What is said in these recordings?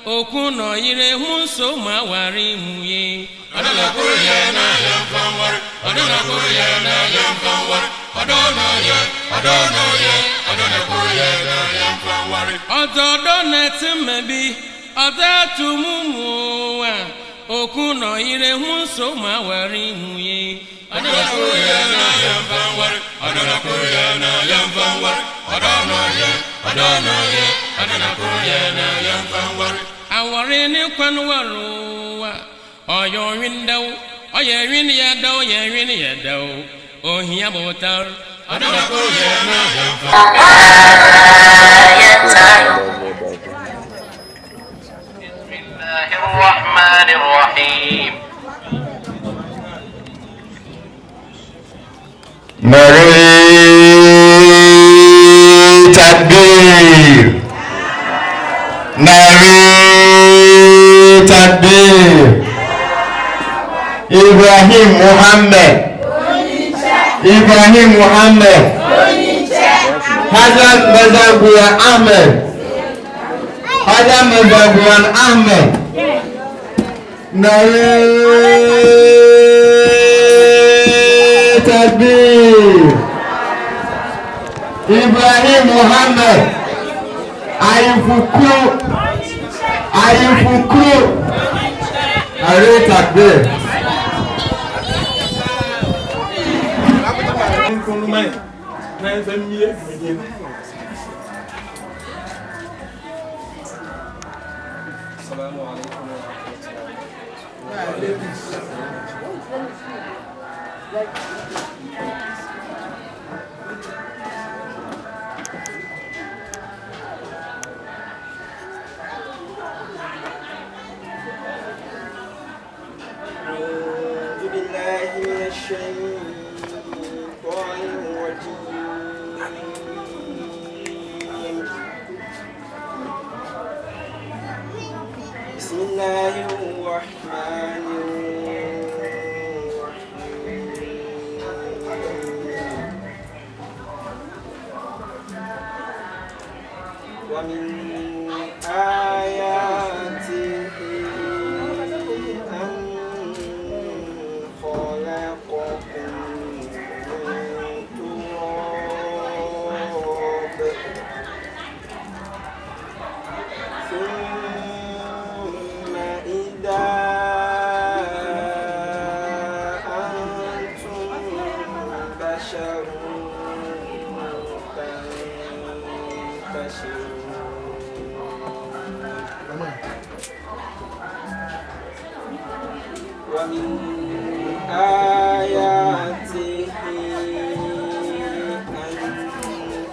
okuno ire hunso mawari muye adana kuyena yamfanwar adana kuyena yamfanwar adana kuyena yamfanwar ododo netemebi odatumuwa okuno ire hunso mawari muye adana kuyena yamfanwar adana kuyena yamfanwar adana kuyena yamfanwar awari ni kwanwaruwa oyo windaw oye win yadaw ye win yadaw ohia botar adana kuyena yamfanwar Bismillahir Rahmanir Rahim. Takbir. Ibrahim Muhammad Hazrat Mazaguyan Ahmed Takbir. Ibrahim Muhammad Ayufuku Takbir. أعوذ بالله من الشيطان الرجيم بسم الله الرحمن الرحيم ومن آياته ومن آياته أن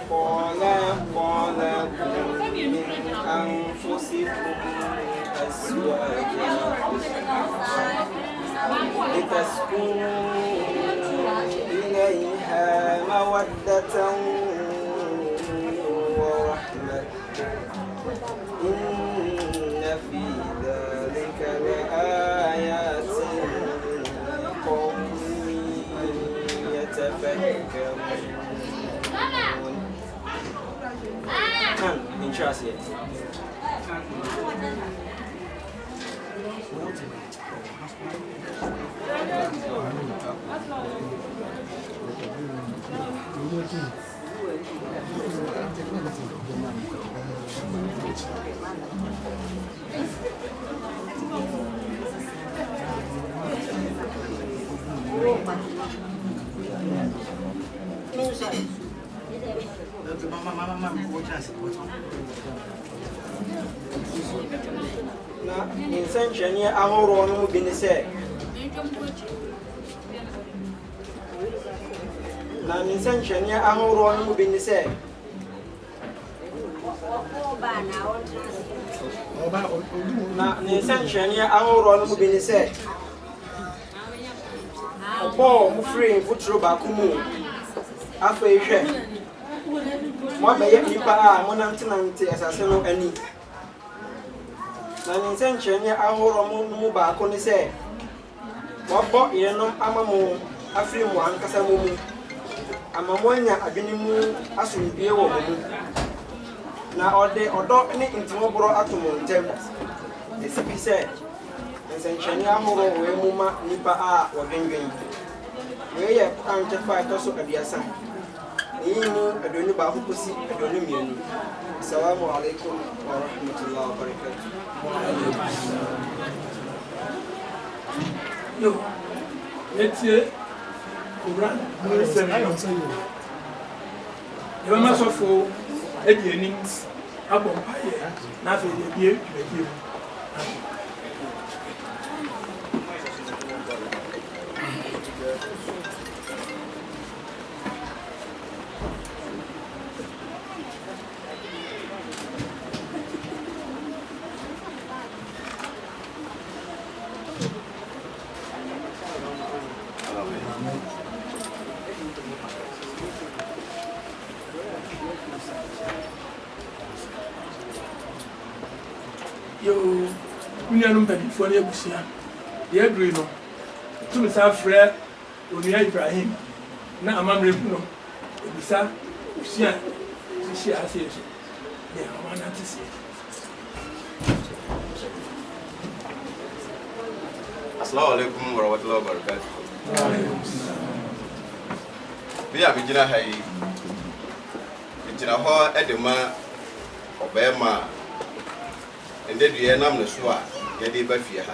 خلق لكم من أنفسكم أزواجا لتسكنوا إليها مودة ورحمة إن في ذلك لآيات لقوم يتفكرون. إن شاء الله. Na nsɛnkyerɛnneɛ ahoroɔ no mu bi ne sɛ na ne nsɛnkyerɛnneɛ ahoroɔ no mu bi ne sɛ ɔbɔɔ mo firi mfuturo baako mu afei hwɛ mo abɛyɛ nnipa a monantenante asase no ani. Na ne nsɛnkyerɛnneɛ ahoroɔ no mu baako ne sɛ wɔbɔ yerenom ama mo afiri mo ankasa mo mu ama mo anya adwene mu asomdwie wɔ mo mu. na ɔde ɔdɔ ne ntimoboro ato mo ntɛm ɛsi bi sɛ nsɛnkyerɛnne ahorow wɔ mu ma nipa a wɔdwendwen wei yɛ ankyɛfa a ɛtɔ so aduasa iyi mu aduonu baako kosi aduonu mmienu assalamu alaikum wa rahmatullahi wa barakatuh yo etie kubra no seminar yo ma sofo edi enim abɔ mpaeɛ na afei de bie dwumadie mu yo nuanom mpanimfoɔ no abusua deɛ aduru no tumi saa frɛ onua Ibrahim na amammerɛ mu no ebisa busua hyia ase so deɛ ɔma nante sie Assalamu alaikum warahmatullahi wabarakatuh. Bi a bigina ha yi bigina hɔ edema ɔbɛɛma ende dua nam ne so a yɛde ba fie ha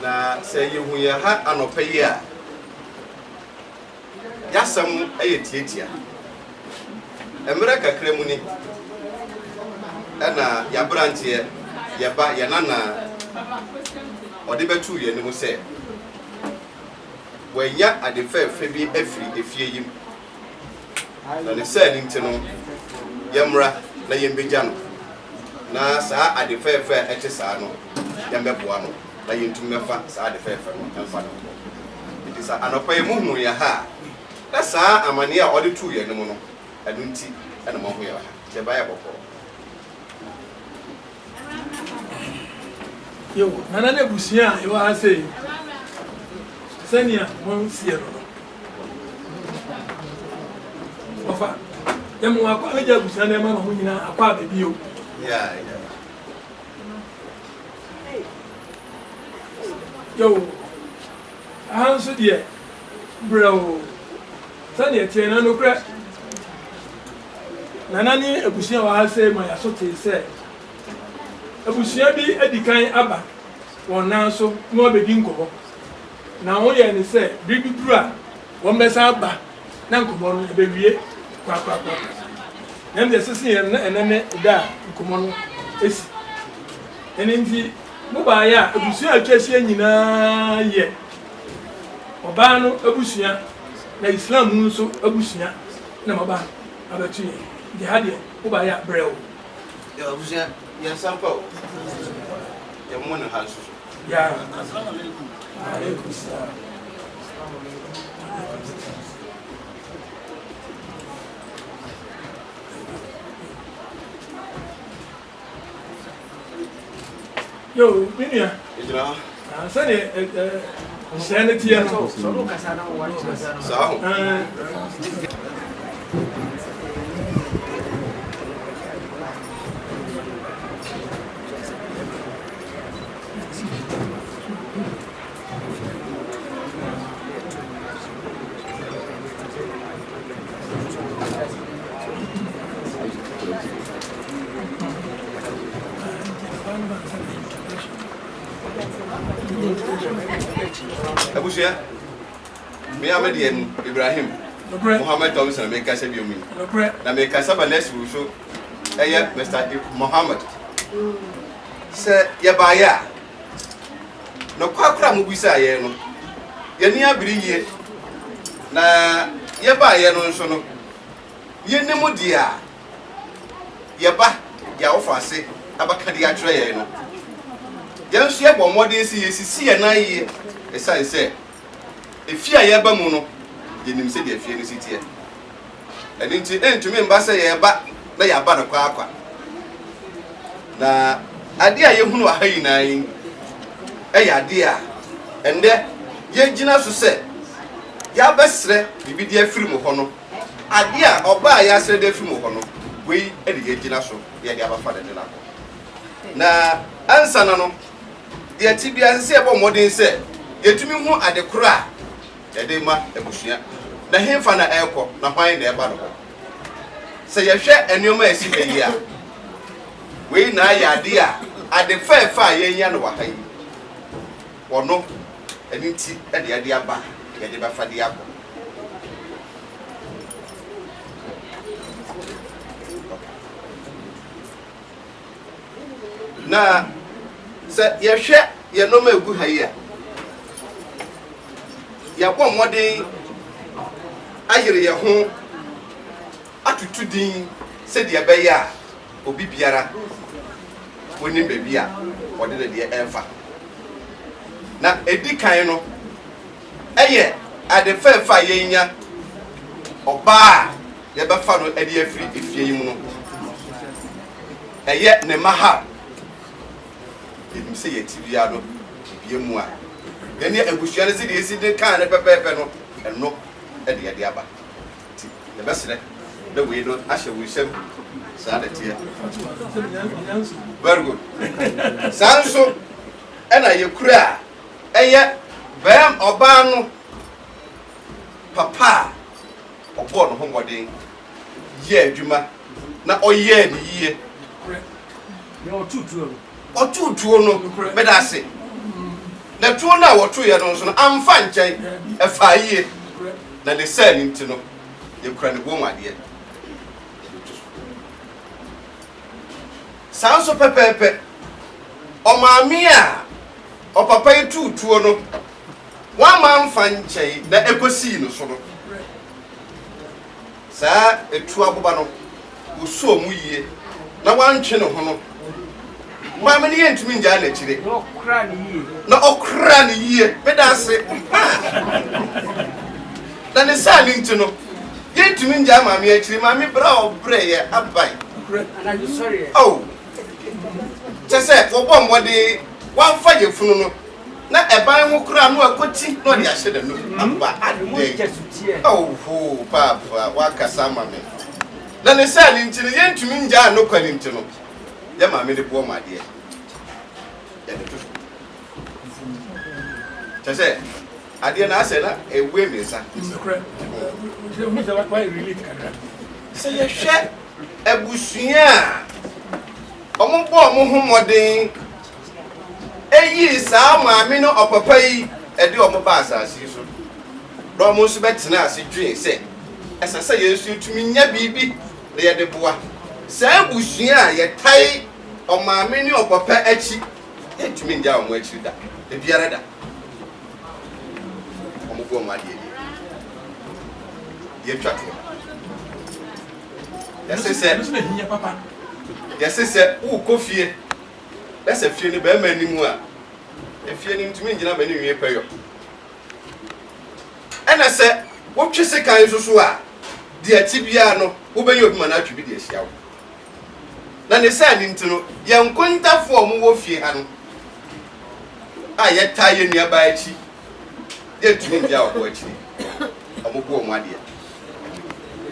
na sɛ yehu yɛ ha anɔpa yi a yasɛm ɛyɛ tietia mmerɛ kakra mu ni ɛna yɛabranteɛ yɛba yɛnana ɔde bɛtu yɛ ne mu sɛ wɔanya ade fɛɛfɛ bi afiri efie yim na ne sɛ ne nti no yɛmmra na yɛmbɛgya no na saa ade fɛɛfɛ ɛte saa no yɛmbɛboa no na yɛntum mɛfa saa ade fɛɛfɛ no ɛmfa no nti saa anɔpa yɛ muhu yɛ ha na saa amane a ɔde tu yɛ ne mu no ɛno nti ɛna mahu yɛ ha kyɛ ba yɛ bɔkɔ yo nana ne busua a ɛwɔ ha sɛ sɛnea mo sie no ɔfa yɛmo akɔ agya busua no ɛma ma ho nyinaa akɔ a baabi o yo aha nso deɛ brɛ o sɛnea ɛteɛ no nokorɛ nana ne abusua wɔ ha sɛ ma yɛaso tee sɛ abusua bi adi kan aba wɔn nan so na wɔbɛdi nkɔmɔ na wɔyɛ ne sɛ biribi duru a wɔn bɛsa aba na nkɔmɔ no ɛbɛwie kwakwaakwa na ɛmɛ sisi yɛn na ɛnɛ ne da a nkɔmɔ no esi ɛne nti mo baayɛ a abusua atwa ahyia nyinaa yɛ ɔbaa no abusua na Islam mu nso abusua na ɔbaa abɛto yɛ deɛ ha deɛ mo baayɛ a brɛ o. abusua yɛn sampa o yɛn mo ne ha nso so. Ya. Assalamualaikum. Waalaikumsalam. Yo, minia. Ejira. Sani sani tiya no. Sao. Abusia me amedian Ibrahim Muhammad Thompson me kasa bi omi na me kasa ba next week so eye Mr. Muhammad se ye ba ya no kwakura mu bisa ye no ye ni abiri ye na ye ba ye no nso no ye ne mu dia ye ba ya ofase abaka dia atwere ye no ye nso ye bo modern si ye sisi ye na ye esan se efie a ye ba mu no ye nim se de efie no sitie eni nti entumi mba se ye ba na ya ba no kwa akwa na ade a ye hunu aha yinan e ya ade a ende ye gina so se ya besre bibidi afiri mu ho no ade a oba ya sere de afiri mu ho no we e de yegina so ye de abafa de na ko na ansa na no ye tibia nse e bo modin se yetumi hu adekora ye de ma ebusua na hemfa na ekọ na hwan na eba no se ye hwe enyoma esi beyi a we na ya ade a ade fa ye nya no wa han wono eniti e de ade aba ye de ba fa de akọ na se ye hwe ye no ma egu ha yi a ya kwa modin ayere ye ho atutu din se de be ya obi biara woni bebi a wode de enfa na edikan no eye ade fa yenya oba ye be fa no ade afiri efie yi mu no eye ne maha edim se ye tibia no bie mu a ye ne agusua ne se de esi de kan ne pepepe no eno ede de aba ti ne besre de we no ahye we sem sa de tie very good sanso ena ye kura eye bam oba no papa obo no homoden ye adwuma na oye ni yie otutuo no medase na tuo na wotu ye no so no amfa nchen efa yie na le sani nti no ye kura ne bom ade sanso pepepe o maami a o papa yi tutuo no wa ma mfa nchen na ekosi no so no sa etu agoba no uso mu yie na wantwe no ho no maami ne yentumi nja na chire na okra ne yie medase na ne sani nti no yentumi nja maami a chire maami bra obre ye abai And I'm sorry. Oh, Chese, obo mwode wamfa ye funu no na eban ho kura no akoti no de ahye da no aba ade oh ho papa wakasa mame na ne sali ntini yentumi nja no kwali ntino ya mame de bo made ya de to Chese ade na ase na ewe mesa se ye hwe ebusua omugbo omuhu modin eyi sa maami no opapa yi ede omuba asasi so do mo so betena ase dwen se esese yesu tumi nya bibi na ye de boa sa ebusua ye tai o maami ni opapa achi ye tumi nja o mo achi da e biara da omugbo ma de ye twate Yesese wo kofie lese fie ni be ma nimu a efie ni ntumi ngina ma ni wie peyo ena se wo twese kan soso a de atibia no wo be yobi ma na atwi bi de ahia wo na ne sa ni ntino ye nkontafo omo wo fie ha no a ye ta ye nua ba achi ye tumi ndia wo achi omo go omo ade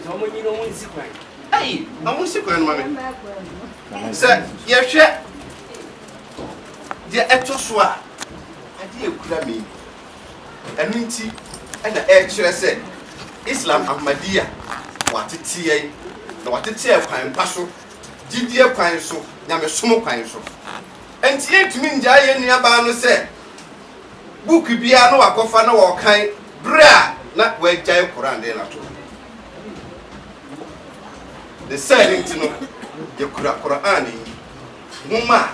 So mo nyino mo nsikwan. Hey, I'm sick of my sir. Yes, sir. Dear Etoswa, I dear Krami, and Minty, and the actual said Islam Ahmadiyya, what it tea, what it tea, pine passo, Didia pine so, Yamasum pine so. And yet to me, Jay nearby no said, Book piano, a cofano or kind, bra, not where Jay Koran de la tour. The saying to know the Qur'ani Muma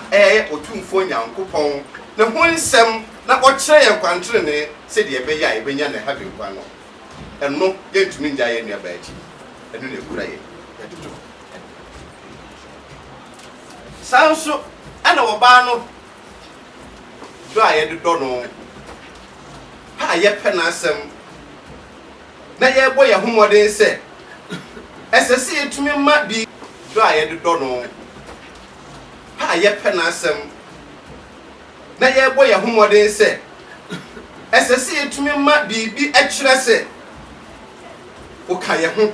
otumfo Nyankopon na honsem na okire ye kwantre ne se de be ya ebenya na have kwa no eno yentumi nja ye nua baaji eno ne kura ye etutu sanso ana wo ba no do aye de do no ha ye pe na asem na ye boye homode se esese etumi ma bi do aye de do no ha ye pe na asem na ye boye homode se esese etumi ma bibi akire se o ka ye ho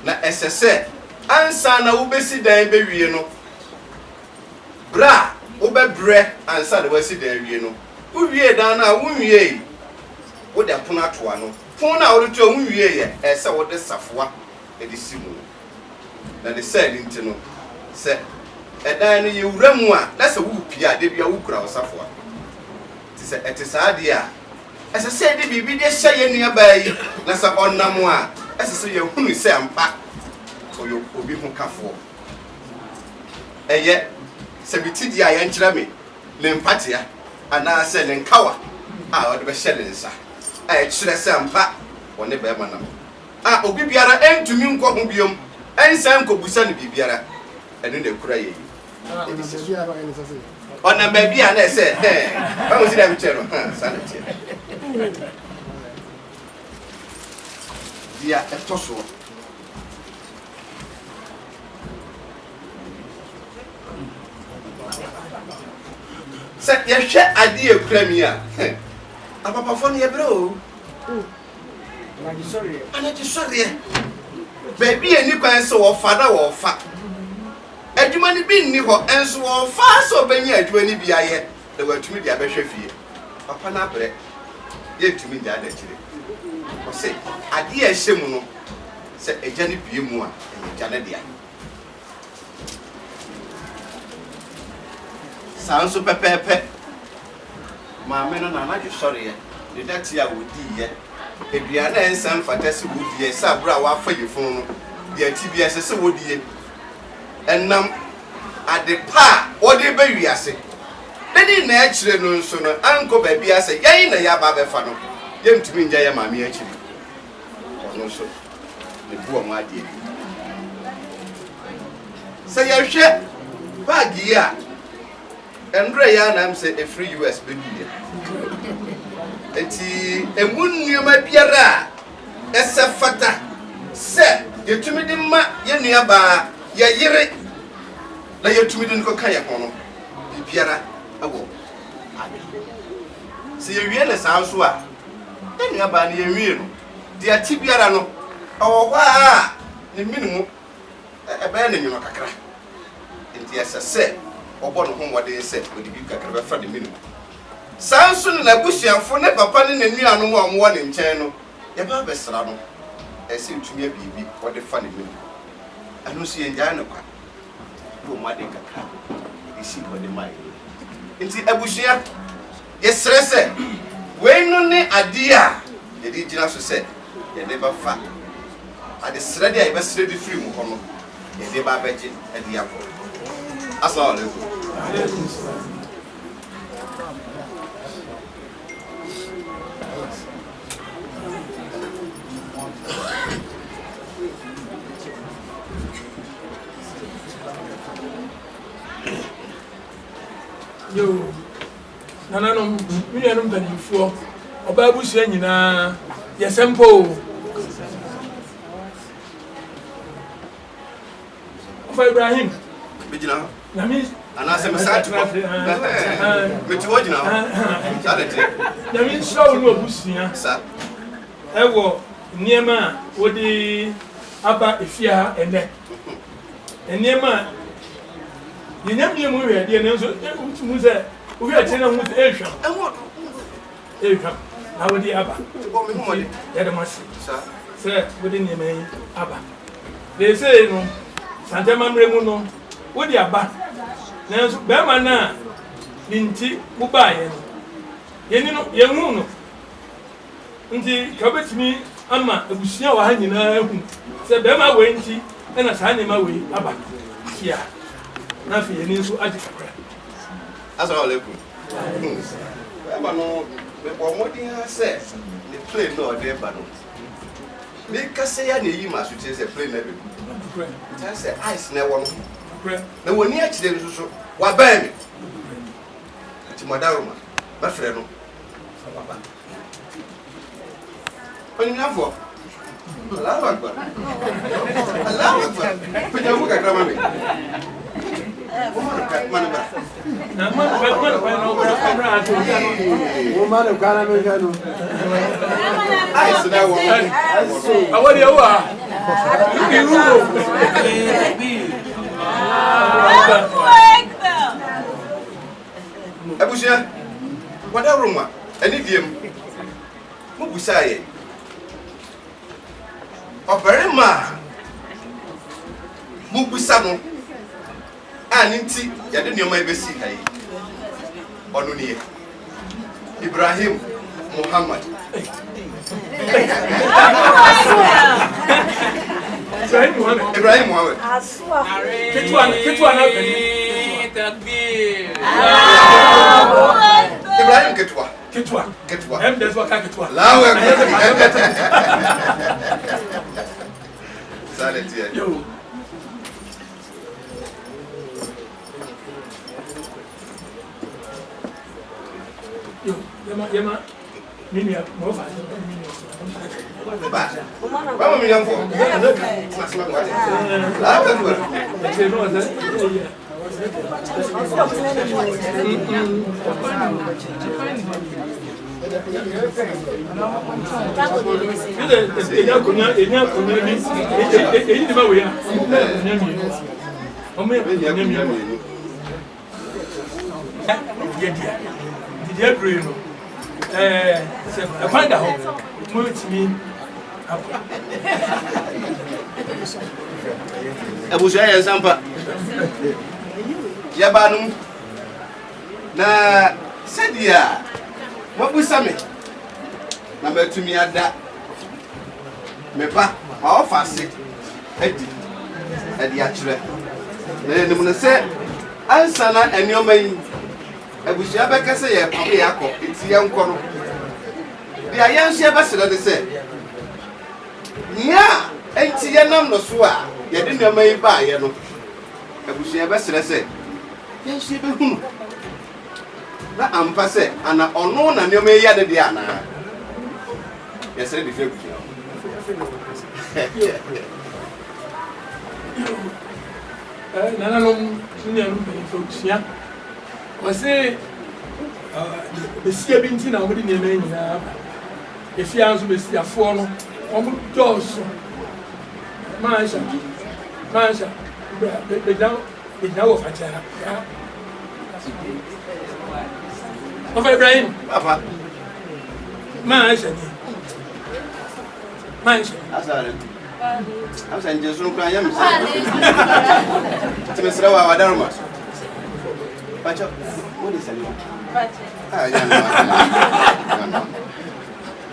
na esese ansa na wobesi dan bewie no bra wobebre ansa na wasi dan wie no wowie dan na wonwie wo de pono atoa no pono na wo to wonwie ye ese wo de safoa e de simu na de said nti no se edan no ye wuramu a na se wo pia de bia wo kura wo safoa ti se etisade a ese se de bibi de hye ye nua baayi na se onnam a ese se ye hunu se ampa oyo obi hu kafo eye se bitidi a ye nkyira me le mpatia ana se le nkawa a o de be hye le nsa a ye kyerɛ se ampa woni be ma nam a obi biara entumi nkɔ ho biom ensan kobusa ne bibiara enu ne kura ye ona ba bia na se ba mo si da mche no sa na tie dia etoso se ye hwe ade ekura mi a apapa fo ne ebro ana ti sori baby eni kwan se wo fa da wo fa adwuma ni bi nni ho enso wo fa so benya adwuma ni bi aye da watumi dia behwe fie papa na bre ye tumi dia da kire o se ade a hyemu no se eja ni bie mu a eja na dia sanso pepepe maame no na na ji sori ye de dati a wodi ye ebia na ensam fatasi wodi ye sa bra wa fa yefun no de atibia se wodi ye enam ade pa wodi be wiase dedi na akire no nso no anko ba bia se yai na ya ba be fa no ye ntumi nja ye maame akire ono so ne buo mu ade se ye hwe bag yi aendre ya na am se a free US be bi enti emunnioma biara ese fata se yetumi di ma ye nua ba ye yire na yetumi di nko kan ye hono biara awo se ye wie le sanso a ye nua ba na ye wie no de ati biara no owo a ne minimu ebe na nyino kakra enti ese se obo no ho wode se odi bi kakra be fa de minimu sanso na busuafo ne papa ne nanu anu a omwo ne nkyɛn no ye ba besra no ese ntumi abibi wode fa ne minimu anu so ye nyaa no kwa do mo ade kakra isi wode mai nti abusua ye srese we no ne ade a ye di gina so se ye de ba fa ade srede a ye ba srede free mu hono ye de ba beje ade yakọ assalamu alaikum yo nananom minyanum banifo oba busua nyina yesempo ofa Ibrahim bijina nami ana se mesatu ko meti wojina salete nami show no busua sa ewo niema wodi aba efia ene niema yenyamye mu hwe de ne nso mu ze wo hwe tena mu ehwa ehwa na wodi aba ko mi mo de ya de masi sa se wodi niema yi aba de se no santema mre mu no wodi aba na nso be ma na ninti mu ba ye no yeni no ye hu no nti ka betimi ama abusua wa ha nyina hu se be ma we nti na sa niema we aba kia na fi yeni nso adi kakra assalamu alaikum ba no me bo modi ha se ne plane no de ba no me kase ya na yi ma so che se plane na be ta se ice na wo no na woni a kire nso so wa ba mi ti madaruma ba frɛ no baba oni mi afọ Allahu Akbar Allahu Akbar penya mu kakra ma me na man no kamera ato Woman of Ghana, ice na wo awori awa Abusia, whatever room, any diem, who we say, or very ma, Mubusano, and inti, ya didn't know my best Onuni Ibrahim Muhammad. Ibrahim Muhammad. Ibrahim Ketwa. That's what I Ketwa. Silent here. Yo. Yema, mini mo fa ba mi yan fo la ba du c'est non ça find out what me Abuja ya sampa ya banum na sedia mabusame na betumi ada meba ma ofase edi akire na enimu ne se ansa na enioma yi Abuja bekase ye papa yakọ eti yanko no dia yanhye besere de se nya enti yanam no so a ye de nneema yi ba ye no Abuja besere se yanhye behunu na ampa se ana ono na nneema yi ade de ana yesere de fe Abuja nana no nne no be focus Você besia binti na omudi neme nyina efi anzo besia fo no omu doso maisha be wo fatera Papa Ibrahim papa maisha asare amsa njesu kwa yam se timesra wa wadaruma Pacho, what is it?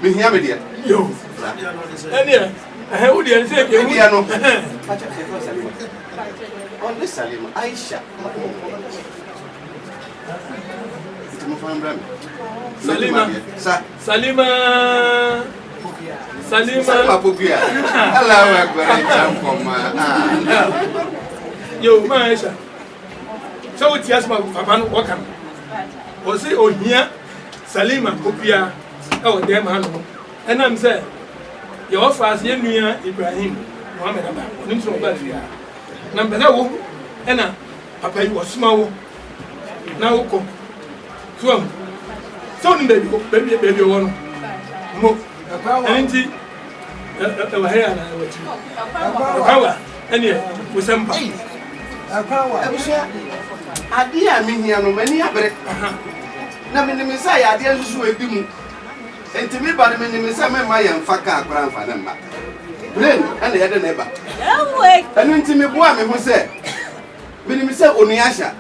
Me here, me dear. Yo. Ania, I would say, Piano. Pacho, Salima. Only Salima, Aisha. Salima Pupia. Allow a great jump from Yo, Maisha. So what yes ma papa no waka o say ohia Salima Kopia e o dem ha no enam say your offers ye nua Ibrahim Muhammad aba oni tro ba fia na mbele wo ena papa yi osuma wo na wo ko so ni baby wo no mo enti e wa ha na wo ti papa eni wo sempa Abusia ade a mehia no mani abere na menimisa ya ade nsusu ebi mu enti me ba de menimisa me ma ya mfa ka akora mfa na mma brain ana ya de na eba anu enti me boa me ho se menimisa onu asha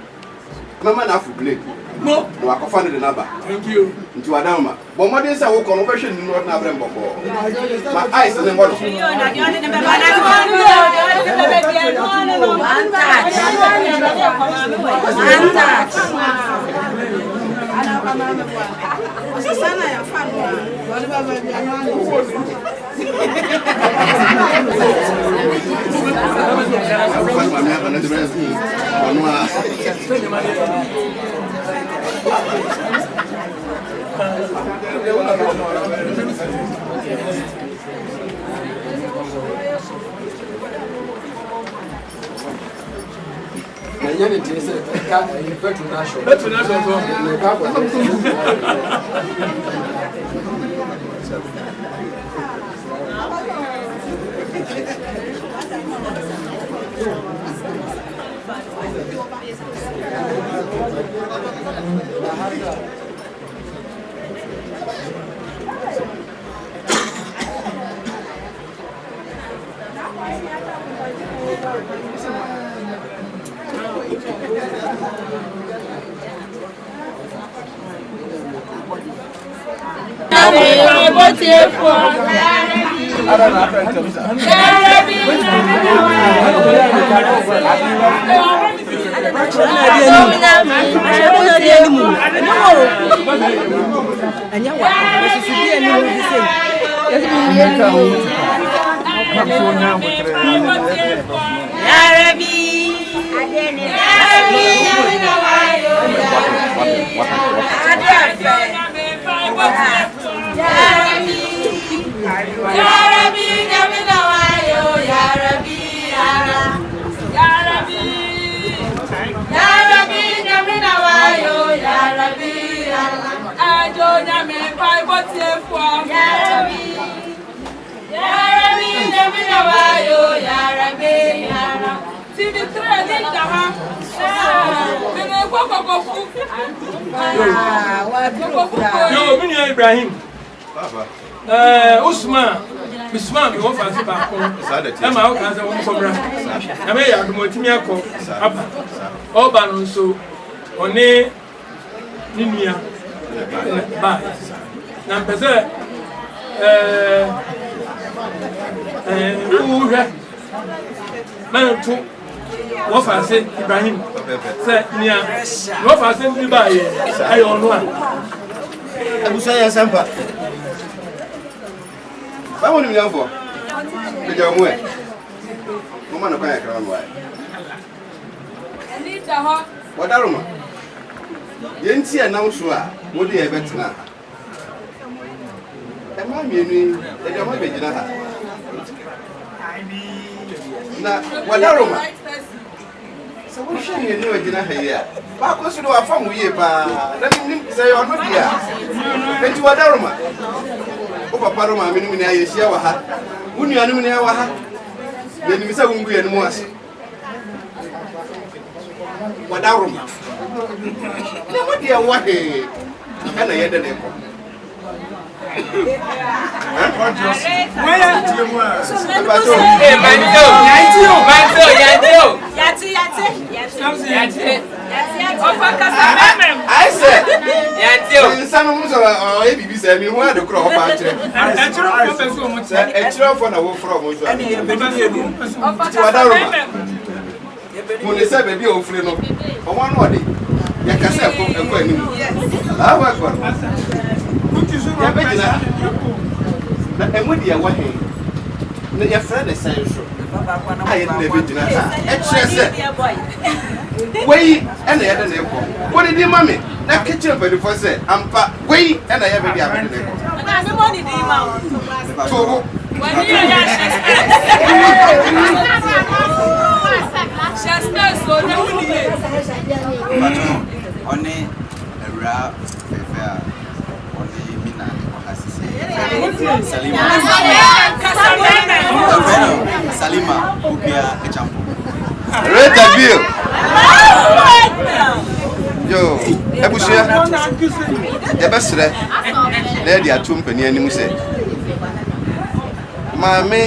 mama na afu brain no no akofa ne de na ba thank you nti wadama bo modern say wo kono behwe ni no na abere mboko ma eyes ne ngodo Yani tese ka betu nasho ne ka kwa Yo, Mini Ibrahim. Usman, Usman, we want to back home. I'm out as a woman for Bra. I may have more Timiaco. Oban so on a Ninia. Nampese, man, two. What I say, Ibrahim? Say, Nia, what I say, Ibrahim? I don't know. I will say, Sampa. I want to know for the young way. Woman of my crown, why? What are you? You didn't see a now, so what do you have to know? And my meaning, that you might be dinner. Now, what are you? So we shall you know dinner here. But because you know a family, let me say you're not here. And you are Daruma. Oh, Papa, I mean, I see our hat. When you are in our hat, then you say, won't be any more. What Daruma? What dear, what and I had a name. I said, some of our ABB said, we want to grow up. When they say, baby, oh, friend, or one more day, you can say, I work for and with your way, your friend is saying, I am the original. Wait, and the other name. What did you, mommy? That kitchen for the first set. I'm wait, and I have a name. Salima, Ubia, Echampo. Read the bill. Yo, Ebusia, the best lady at Tumpany and Muse. Mame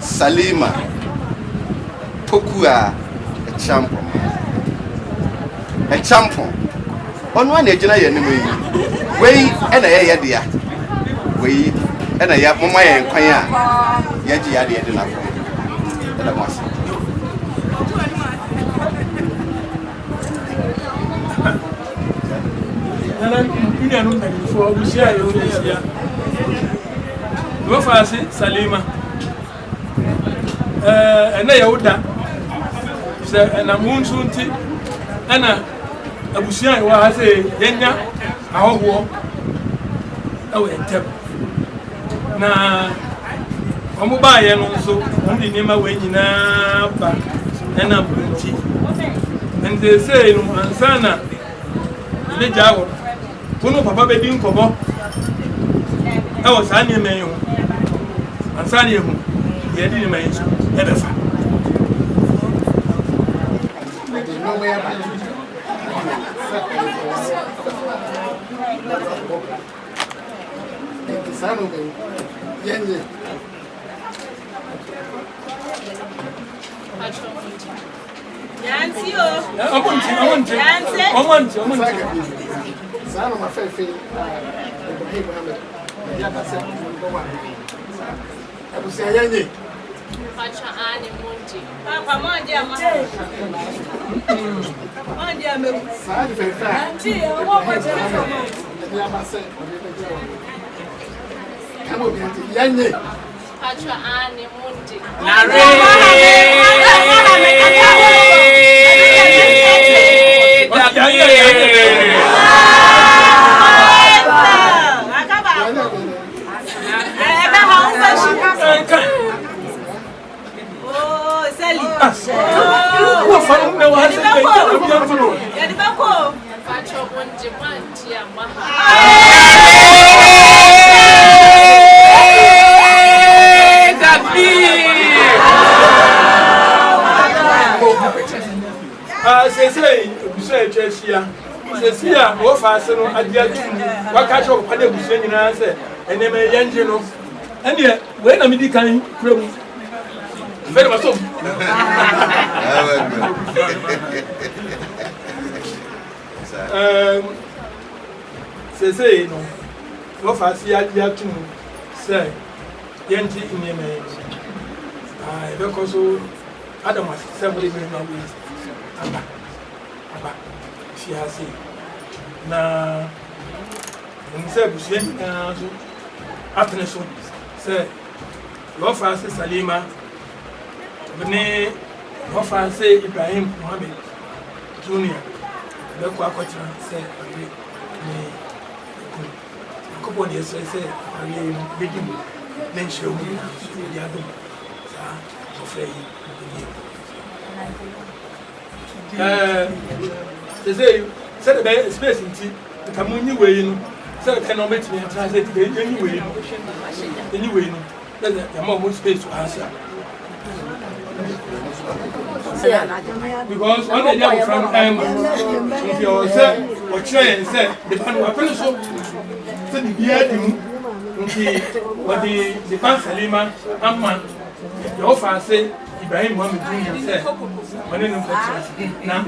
Salima Pokua, Echampo. Echampo. On one agent, enemy. Way and a yadia. Way and a yap, Mama and Kaya. Yaji Yadi enough. Salima. And they are done. And I'm moon soon. Anna Abusia was a Yenya. Our war. Oh, and tap. Now, Omuba and also only name away in a back and a booty. And they say, Ansana, the Jago, Puno Papa Bedin Kobo. I was animating Ansani, he had in my Sesia, what fast and I did what catch up with the Bushing and answer, and then my engine. And yet, when I'm in the kind of very much so. Say, no, what fast I did to say, Yanti in your name. I don't also, Adam was several minutes. She has it. Na nse busheni na so after so say your father Salima bene your father Ibrahim Mohammed Junior be kwa kwacha say ni ko bo ni say ari bidimu na nshiro mu so ya do sa ofre yi say the space in tea, the Camuni way, so cannot make me translate anyway. Anyway, the more space to answer. Because one day I'm from if you say, or train said, the pan were so the beard, the pan Salima, Amman, the offer say. Ibrahim Mohammed Junior said, "My name is Now,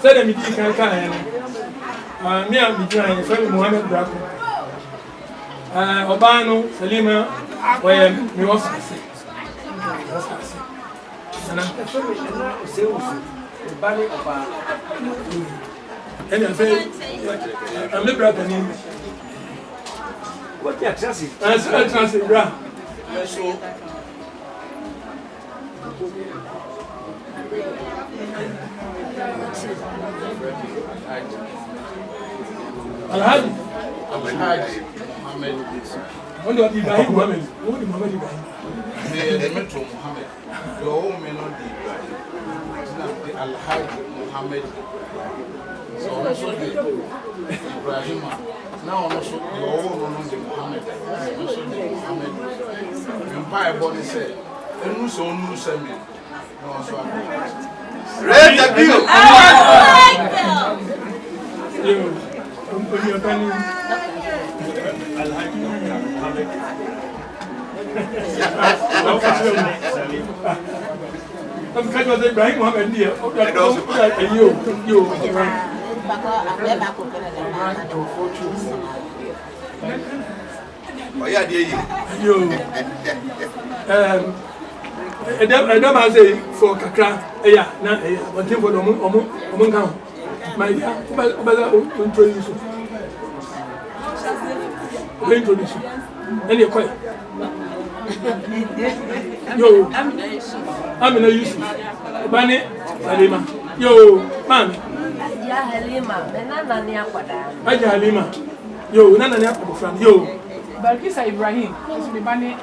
said the meeting can me and the friend Mohammed Brako. Obano, Salima, where me was and I'm and I say, I'm the brother name. What you transit? Transit, bra. Alhaji Mohammed. When do Ibrahim Mohammed? Who is Mohammed Ibrahim? The Metro Mohammed. Your own may not be Ibrahim. The Alhaji Mohammed. So also the Ibrahim. Now also your own will be Mohammed. Also the Mohammed. Empire body said, and who's on who send me? No, so Red the bill. I'm kind of Ibrahim Mohammed here. You. Oh yeah, dear. You. I don't say for Kakra. Yeah, no, but for the Omunga. My dear, introduce you. Introduce you. And you're quiet. Yo, I'm in a use. Bani, Halima. Yo, Mammy. Halima, Halima. Yo, Nana from yo. Balkisa Ibrahim, Bani.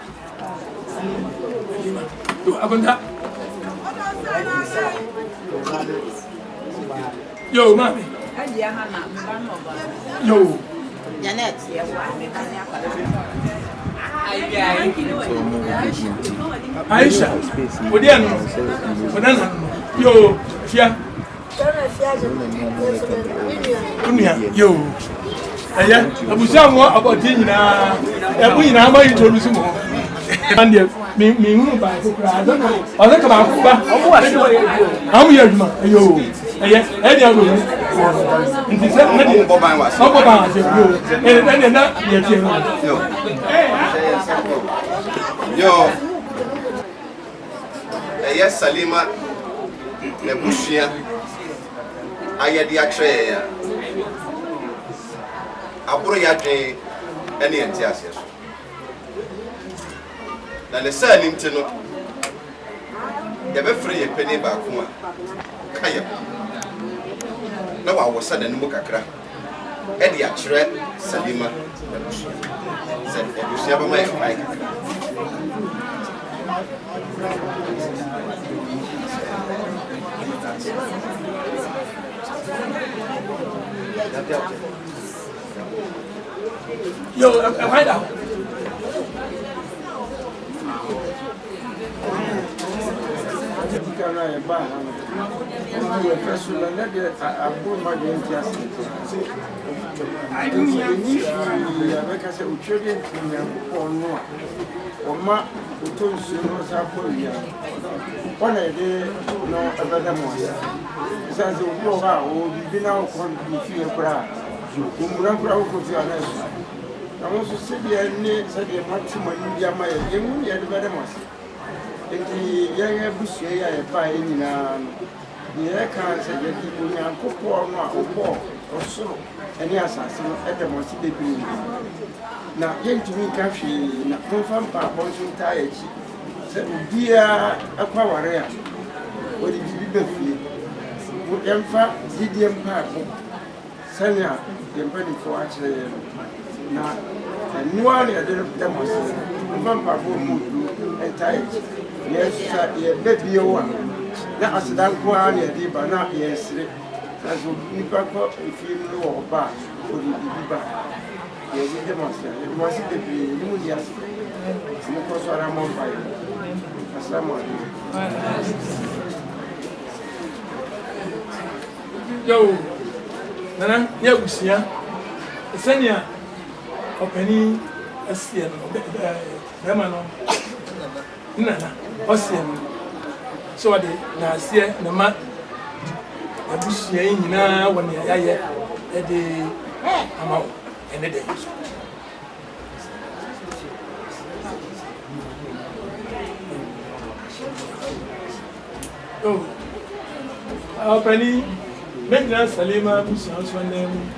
Yo, Abanda. Yo, Mammy. Yo. Janet. Aisha, Odiano, Banana, yo, Fia, yo, Abuja, about Dina, we now might introduce him. And me, by I don't know, I think about how many of you, yes, any of you. In the same way, Yo, yes, Salima, the Bushia, I had the actual Aburayate, any enthusiasm. Now the selling to know the very free a penny back one. Kaya. Now I was suddenly Mukakra. Eddie actually Salima, the Bushia. Said, you see, I'm my yo, find out. Oma utonsi no sapoya ona ede no abada moya sanze uko ga o bibina ko bifi ekura umura kura ko fi anasu na mo so sebia ne sebia matuma ndia ma ye mu ye de bada moya enti ye busie ya e pa nyina ye kan se je di unya kopo no a opo osoro eni asase no ede mo si de bi na yentumi ka hwe na konfam pa bonso ta yachi se bia akwa ware a odi bibi befie wo emfa didiem pa ko sanya yempani fo a kire na nuwa ne de demonstrate konfam pa ko mu enta yachi yes sa ye bebie wa na asidan ko a ne de ba na yesire aso nipa ko ifie no wo ba odi bibi ba ye demonstrate it was the Mundias. Yo, Nana, Yabusia, Senia, Openi, Asian, Ramano, Nana, Ossian. So I did Nasia, the mat, Yabusia, now when I at the amount and the day. Oh, our penny, make us Salima, who sounds one name.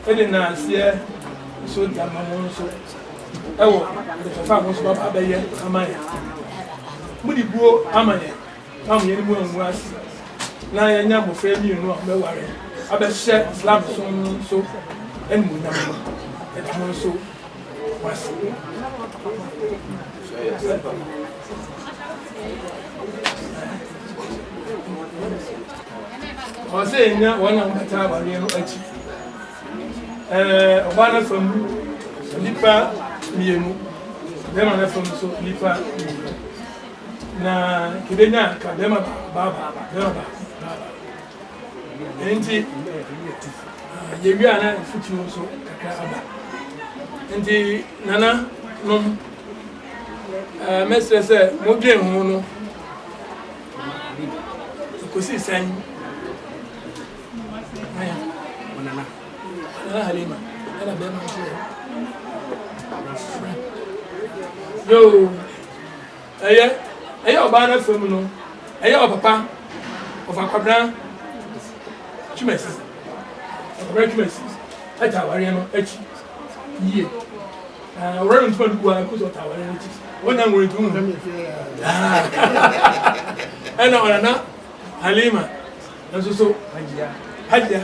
Edina, here, so Tamamo, so. Oh, the farmers were up there, Amaya. mudi buo amanye amanye ni mu anwu ase na ya nya mofra mi nu a meware abehye slab so en mu na mu e da mo so was Ose nya wana mata ba ne no achi wana fam lipa mienu dema na fam so lipa na kidenya ka dema baba enti yewi ana futi so kakra aba enti nana no mestre se mo dwen hu no ko si san aya onana Halima era bema yo eye oba na fam no eye papa of akwabra chimesi akwabra chimesi ata ware no achi ye wore ntuma du kwa ko so ta ware no achi wona ngore tu mu ana ona Halima naso so Haja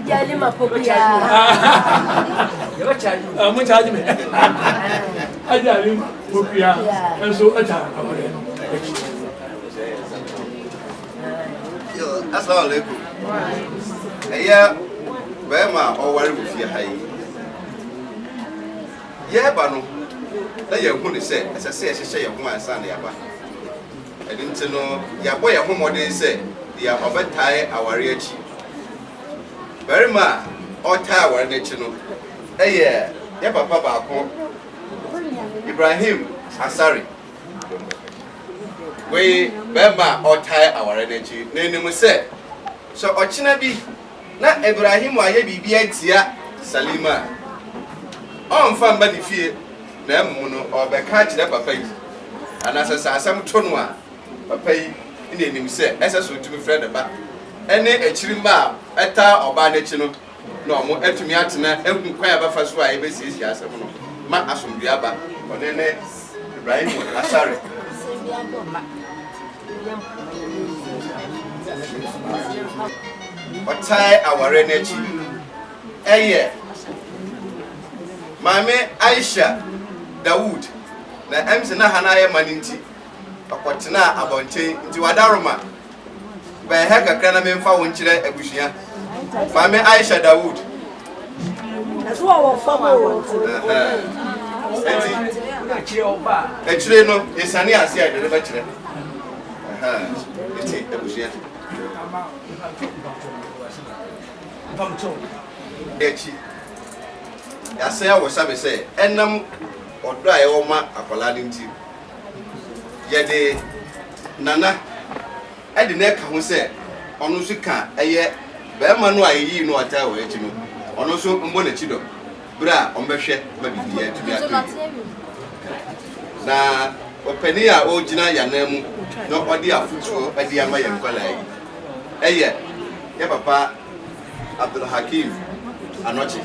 Halima popia mo charge me Haja Halima popia enso ata aware no Assalamu alaikum. Eya bema o ware bu fie hayi. Ye ba no. Na ye hu ne se asase ehye ye hu ansa na ya ba. Edin ti no ya boye hu modern se ya obetai aware achi. Bema o tai aware na chi no. Eye ye papa ba ko Ibrahim Asari. We bema o tai aware na chi na enimu se so ochina bi na Ibrahim aye bibia tia Salima on fa mba ni fie na emu no obeka kire papa yi anasa asam to no a papa yi ina enim se ese so tumi friend ba ene echiri mba eta oba na chi no na omo etumi atena ehun kwan abafa so a ebesisi asem no ma asomdua ba onene Ibrahim Asare otai aware nechi eye mame Aisha Dawood na MC na hanaye maninti akotena abonten nti wadaroma ba he kakra na memfa wonkyere abuhia mame Aisha Dawood aso wo famo echire no yesani ase a de ba kire eti abuhia echi ya say I was say enam odo aye wo ma akola ni nti ye de nana e de na ka ho say onu so ka eye be ma no ayi no ata wo echi no onu so mbo na chi do bra on be hwe ma bi ye tumi atu na opani a o gina ya na mu no odi afutuo adi ama ye nkola yi eye ye papa Abdul Hakim Anochi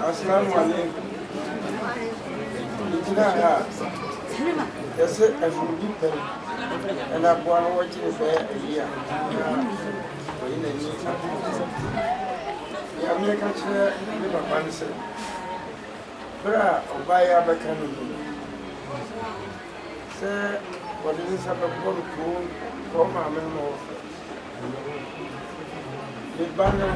Assalamu alaikum. Yes, every day, and I'm watching a year. Ya me ka chere ni papa ni se bra obaya bakanu se wadi sa ba ko ma me mo ni bana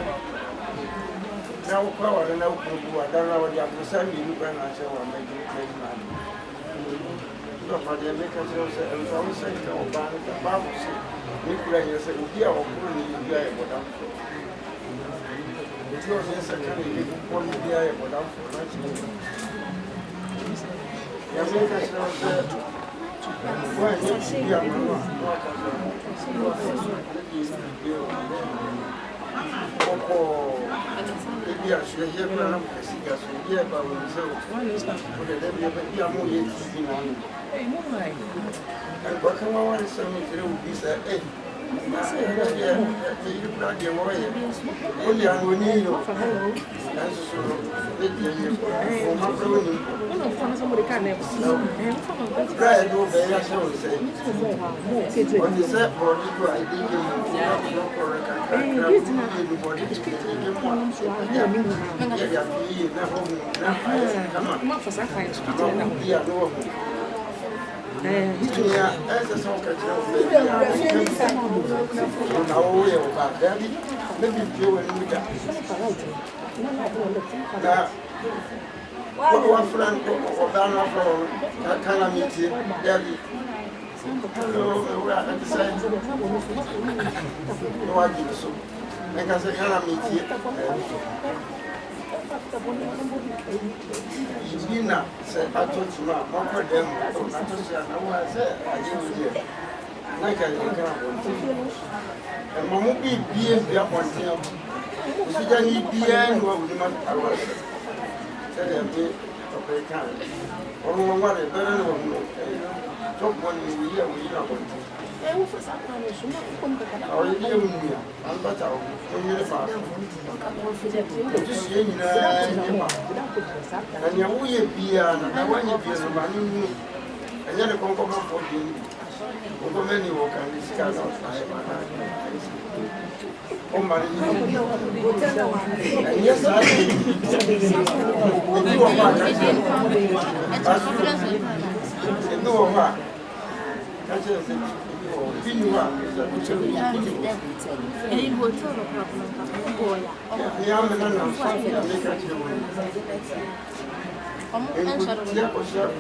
na ko wala na ko wa dan na wadi abusa ni ni bana che wa me ni ma no pa de me ka chere se en fa se ka obana ka ba mo se ni kula ni se ubi a okuru ni ubi a e bodan no yes, I can't even put the eye for that. Yes, I can't. Why, yes, you are not. What can I want to say to be said? Hey, you brought your way. Only I will need you. That's so. Somebody can't never see. Right, no, I shall say. When you said, for you, I think what friend or Dana from Calamity, Debbie? No, at the same no, I do so. Like I said, Calamity. Gina said, I told you not, one for them. I told you, I said, I didn't hear. Like I didn't. And Mamma be up on him. She doesn't need the end of the month. I was. Said a bit of a time. Or one better than one. Talk 1 year, we know what. Or you knew me, I'm but out. Just saying, and you will be another 1 year, and then a conqueror for you. Over many walk and discuss outside. Oh, my. Yes, I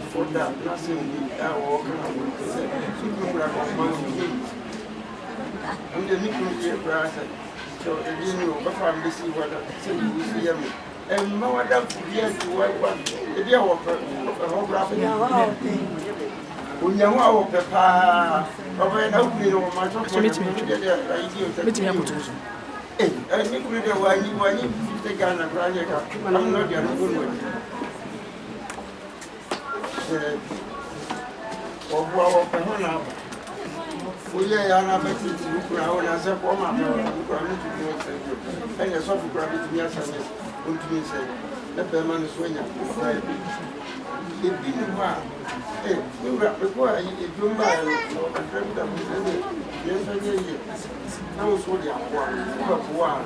for that, nothing I'm the nickel grass. So, you know, but I'm busy what I say you see me. And no one does yes to what the dear worker of Rabbit. When you want Papa, Robert, I will my talk to hey, I think we know why you take on a project. I'm not your good one. Or we are not better to ground as a woman. And a soft gravity, yes, and continue say, the permanent swing. It be one. Hey, you require if you buy a friend that yes, I did. Now, so they are one.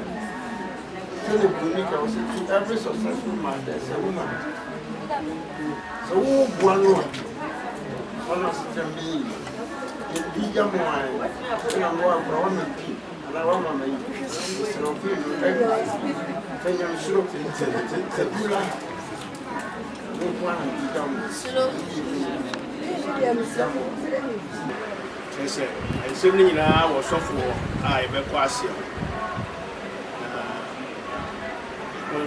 Tell the Bunica was to every successful man, there's a woman. So, one one of them be. In the morning, and I'm going to run and keep, and I want to make it. So, and suddenly now was software. I be quasi.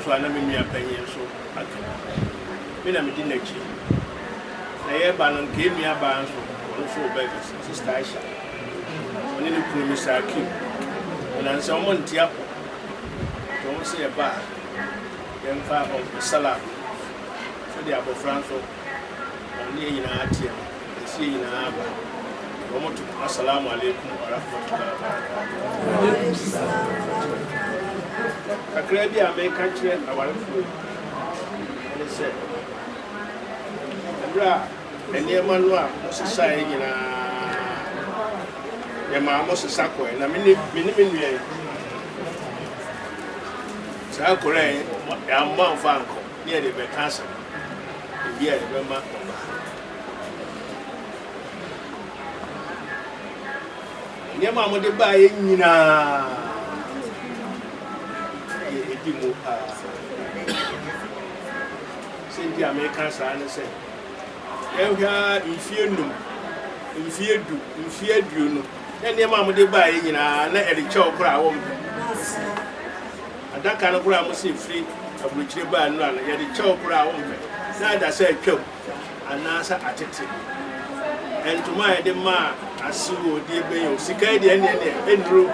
So I never me a penny so. When I'm in the next year, I have gave me a balance. Also, beggars, Sister Aisha. When you put Mr. Akim, and then someone tiap, don't say a bar, then far of the salad. So they are both Franco, and near in our team, and see in our bar. Assalamu alaikum wa rahmatullahi. A credit I make country and our food. And they said, and near Manua, society in a mamma Sako, and a minute. Sakore, I'm one Franco, near the Becassa, and yet remember. Near Mamma de Bay, Saint the American sign said. If you do, then your mamma de buy in a choke crowd. And that kind of ground must see free of which you buy none, yet the choke crowd. Neither said choke, and answer attitude. And to my demand, I see what dear Bayo, Sicadi and Drew.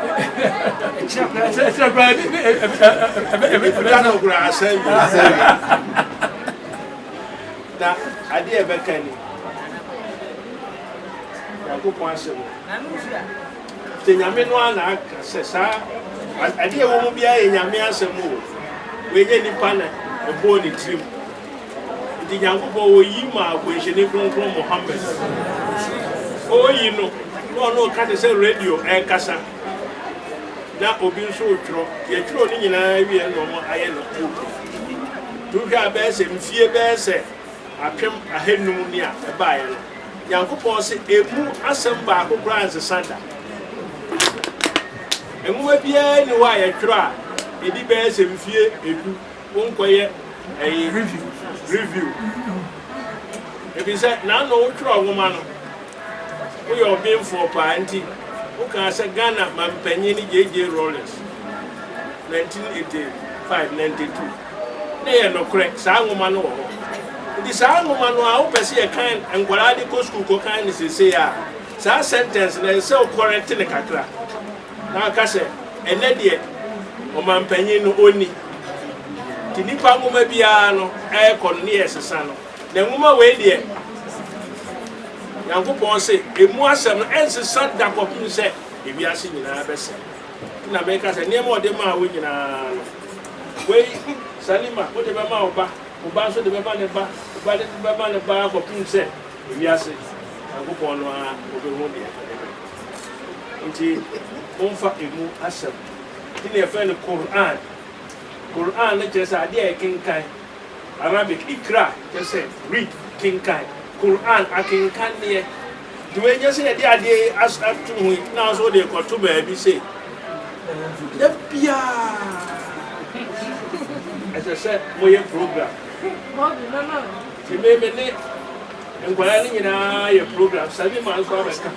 That I dear Beckany. Nyankopɔn asɛm te nyame no ana aka sɛ saa adeɛ wɔ mu biara yɛ nyame asɛm o wɔnyɛ nipa na ɛbɔɔ ne tirim nti Nyankopɔn wɔyi ma akwanhyɛne kronkron Mohammed ɔyi no na ɔno ɔka te sɛ radio ɛrekasa na obi nso ɔtwerɛ yɛtwerɛ no nyinaa wie na ɔmo ayɛ no tuhwɛ a bɛyɛ sɛ mfie bɛyɛ sɛ apem ahennum ni a ɛbaeɛ no Nyankopɔn sɛ emu asɛm baako koraa nsesa da nwoma biara ni hɔ a yɛtwerɛ a ɛdi bɛyɛ sɛ mfie edu wonkɔyɛ ɛyɛ review ebi sɛ n'ano wotwerɛ nwoma no woyɛ ɔbenfoɔ paa nti wokaa sɛ Ghana mampanyin ne J.J. Rawlings 1985-92 ne yɛ nokorɛ saa nwoma no wɔ hɔ nti saa nwoma no a wopɛ sɛ yɛkan nkwadaa de kɔ sukuu kɔkan ne sesei a saa sentence na ɛsɛ wo correct ne kakra na aka sɛ ɛnɛ deɛ ɔmampanyin no ɔnni nti nipa nwoma biara no ɛrekɔ no ne yɛ sesa no na nwoma wei deɛ Nyankopɔn sɛ emu asɛm no ɛnsesa da kɔpem sɛ ewiase nyinaa bɛsɛ na mɛka sɛ nneɛma ɔde maa wo nyinaa no wei Salima wode bɛma wo ba nso de bɛma ne ba woba de bɛma ne ba kɔpem sɛ ewiase Nyankopɔn no a wobɛhu deɛ nti wɔmfa emu asɛm nti ne yɛfrɛ no Quran ne kyerɛ sɛ adeɛ a yɛkenkan Arabic ikra kyerɛ sɛ read kenkan Quran akenkan neɛ nti wɔnyɛ sɛ yɛde adeɛ ato ho na nso wode kɔto baabi sɛ da biaa ɛsɛ sɛ moyɛ program nti meme ne nkwadaa no nyinaa yɛ program sabi ma nso abɛka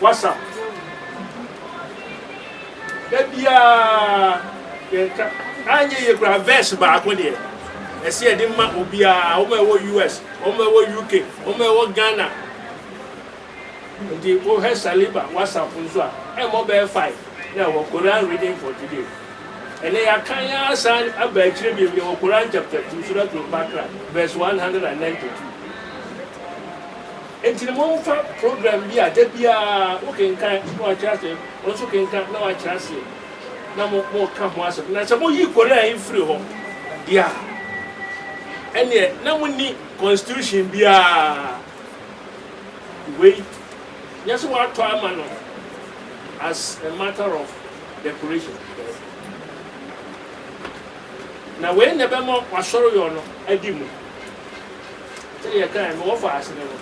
WhatsApp da biaa yɛka anyɛ yɛ kura verse baako deɛ ɛsɛ yɛde ma obiara wɔn a ɛwɔ US wɔn a ɛwɔ UK wɔn a ɛwɔ Ghana nti wɔhɛ Saliba WhatsApp nso a ɛmɔ bɛyɛ 5 na wɔ Quran reading for today ɛnɛ yɛaka yɛ asan aba akyire bi wɔ Quran chapter 2 Surah Al-Baqarah verse 192 nti ne momfa program bi a da biara wokenkan na wakyerɛ ase wɔn nso kenkan na wakyerɛ ase na mo ka ho asɛm na sɛ moyi Korea mfiri hɔ deɛ ɛneɛ na monni constitution biara wei nyɛ sɛ woatɔ ama no as a matter of decoration na wei ne bɛma wasɔre yɔ no adi mu sɛdeɛ yɛkae me wɔfa ase ne no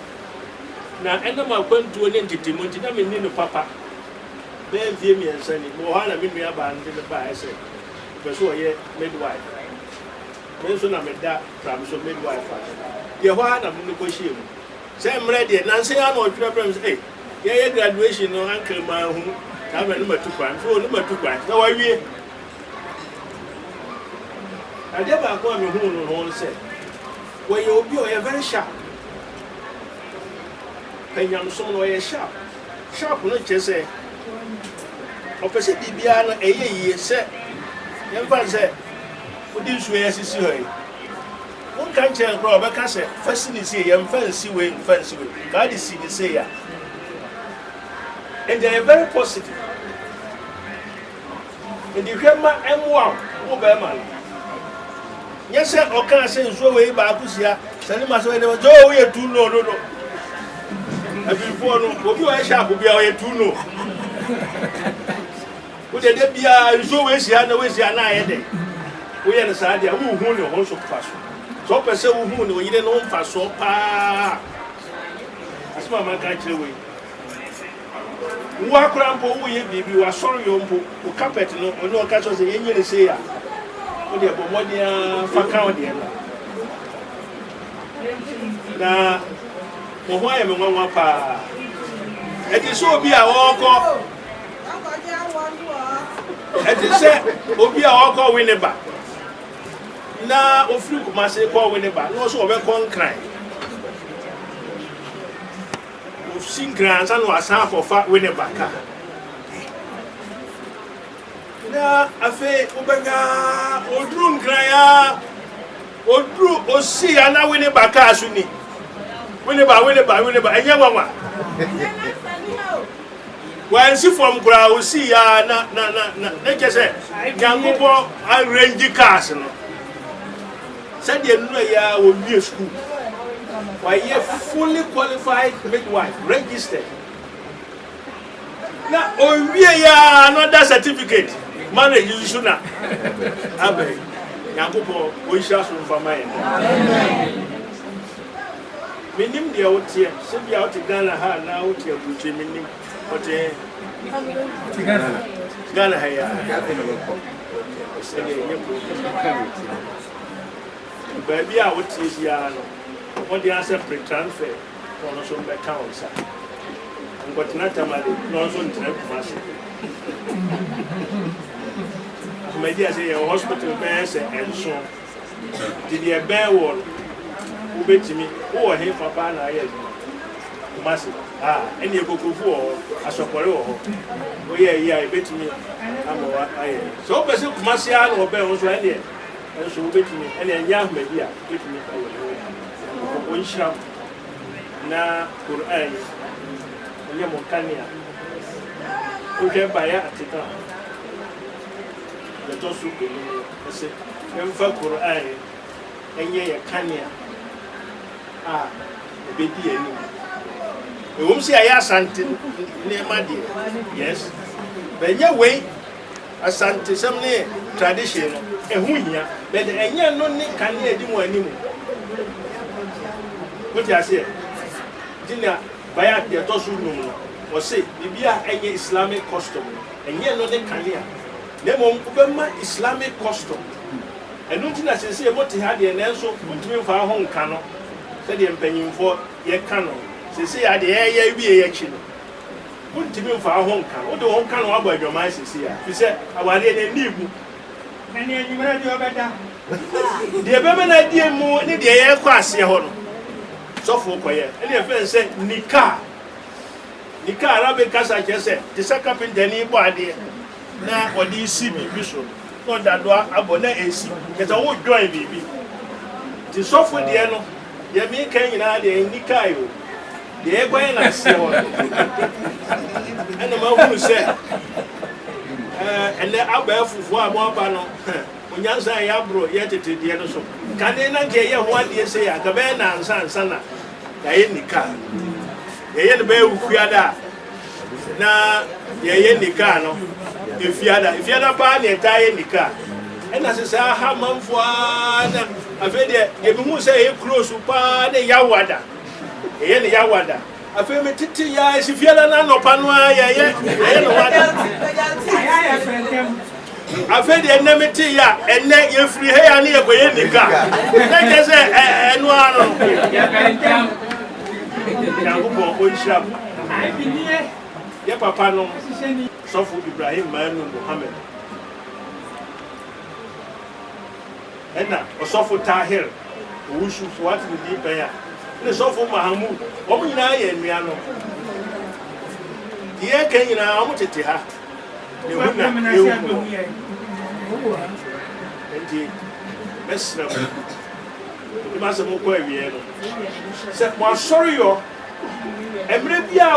na ɛnam akwantuo ne ntetemu nti na menni no papa bɛɛ mfie mmiɛnsa ni mewɔ hɔ a na me nua baa no de ne baeɛ sɛ pɛ sɛ ɔyɛ midwife me nso na meda pram so midwife a deɛ hɔ a na mo no kɔhyia mu sɛ mmerɛ deɛ nanse a na ɔtwerɛ brɛ m sɛ yɛyɛ graduation no ankle ma hu saa mmerɛ no matu kwan so ɔno matu kwan na wawie adeɛ baako a mehuu no ho sɛ wɔyɛ obi a ɔyɛ very sharp panyamsom no ɔyɛ sharp no kyerɛ sɛ ɔpɛ sɛ biribiara no ɛyɛ yie sɛ yɛmfa sɛ wode nsuo yɛ asisi hɔ yi wonka nkyɛn koraa ɔbɛka sɛ fa si ne sie yɛmfa nsi wei mfa nsi wei kaa de si ne sei a and they are very positive and the hwɛ ma ɛmmoa wo bɛrima no nyɛ sɛ ɔkaa sɛ nsuo wei baako sia sɛne ma sɛ wɔde sɛ woyɛ tu no abirifoɔ no obi a ɔyɛ hyɛ bia ɔyɛ tu no wode da biara nsuo wei sia na woasia na ayɛ dɛ woyɛ no saa deɛ wohu ne ho nso fa so sɛ wopɛ sɛ wohu ne ɔyere no ho mfa soɔ paa asɛm a maka kyerɛ wei wo akora mpo woyɛ biribi wasɔre yɔ mpo wo carpet no ɔne ɔka kyerɛ sɛ yɛnyɛ ne sei a wode ɛbɔ mmɔden a fa ka wo deɛ no na mo ho ayɛ me nwanwa paa ɛte sɛ obi a wɔkɔ ɛte sɛ obi a wɔkɔ we ne ba na ofiri Kumase kɔ we ne ba na ɔso ɔbɛkɔ nkran ofi nkran sa no asan akɔfa we ne ba ka na afei wobɛnya oduru nkran a oduru osi ya na we ne ba ka so ni Winneba, and Yamama. When see from Grau, see ya, na say, Yangupo, I range the castle. Said the will be a school. Why, you fully qualified midwife, registered. Now, oh, we are not that certificate. Manage you soon. Abe, Yangupo, we shall soon for mine. Minim the out here, should be out to Ghana, now out here, which you mean, but Ghana, baby, I would say, what the answer pre transfer on some accounts. And got not a money, no one to maybe I say a hospital bears and so did you bear one who bet me, oh, here for Pana, massive. And you go for a support. Oh, yeah, bet me. I'm so, Basil Marcial or Bell was right there. And so, bet me, and then young maybe, bet me. One shop na Quran, and Yamokania. We can buy a ticket. The Tosu, I say, Quran, and ye a Kanya. The baby, you won't see a yasantin near my dear. Yes, but your way, a santi, some near tradition, and who ya, but a young no can hear you anymore. What I say, Dinner, Bayat, the Tosu, or say, Libya, any Islamic custom, and yet no they can hear. They won't Islamic custom. And nothing as I say about the Hadi and also put me for our home canoe, said the opinion for your canoe. They say at the air, be a chin. Put me for our home canoe, the home canoe about your mice is here. He said, I want any new. And then you read your better. The women idea more in the air class here. So for quiet, and your friend said, Nika Arabic Casa just said, the second in the new body. Now, what do you see me, Bishop? Not that abonne AC, get a wood join baby. The software, the ano, the American in Adi and Nikayo, the air going and see one. And the man who said, and the Abba for one panel, when Yansa Yabro yet to the other so. Can they not get what you say? A cabana and Sana, the Nika. The end bear with Fiada. Now, the Nika. If you had a bad entire Nika. And as I say, I have man for I've heard you say close to Pan Yawada. Yen Yawada. I feel me titty eyes if you are not Panwa, I've heard the enmity, and let you free hair near Nika. Let us say, and one. Yeah, Papa, no, Sofu Ibrahim, man, Muhammad. And now, Sofu Tahir, who should what in the deep air. The Sofu Mahamud, Ominai and Miano. The air came in our Motetiha. The women, indeed, Miss Snubber. You must have more query. Said, well, sorry, you're. Emrebia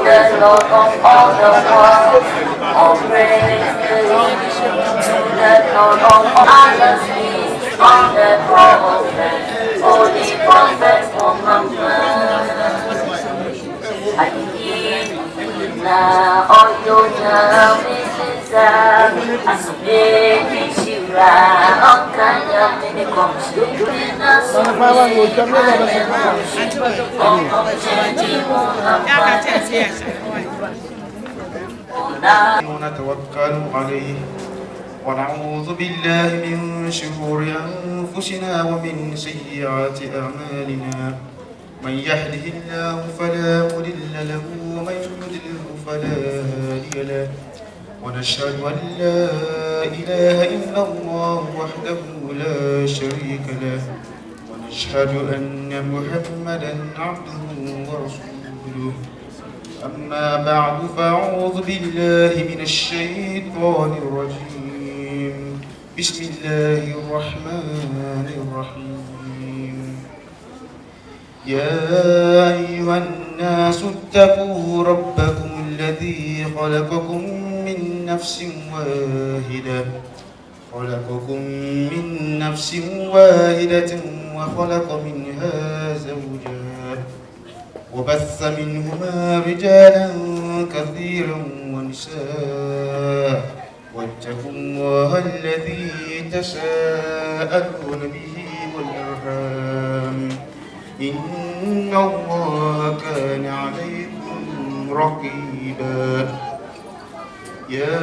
the Lord of all the world, oh praise the Lord of Allah's peace on the prophet, holy prophet Muhammad. Adina oyonya miziza, asubiri shira okanya miniko, yudina sumi ونتوكل عليه ونعوذ بالله من شرور أنفسنا ومن سيئات أعمالنا من يهده الله فلا مضل له ومن يضلله فلا هادي له ونشهد أن لا إله إلا الله وحده لا شريك له ونشهد أن محمدا عبده ورسوله أما بعد فأعوذ بالله من الشيطان الرجيم بسم الله الرحمن الرحيم يا أيها الناس اتقوا ربكم الذي خلقكم من نفس واحدة وخلق منها زوجها وبث منهما رجالا كثيرا ونساء واتقوا الله الذي تساءلون به والأرحام إن الله كان عليكم رقيبا يا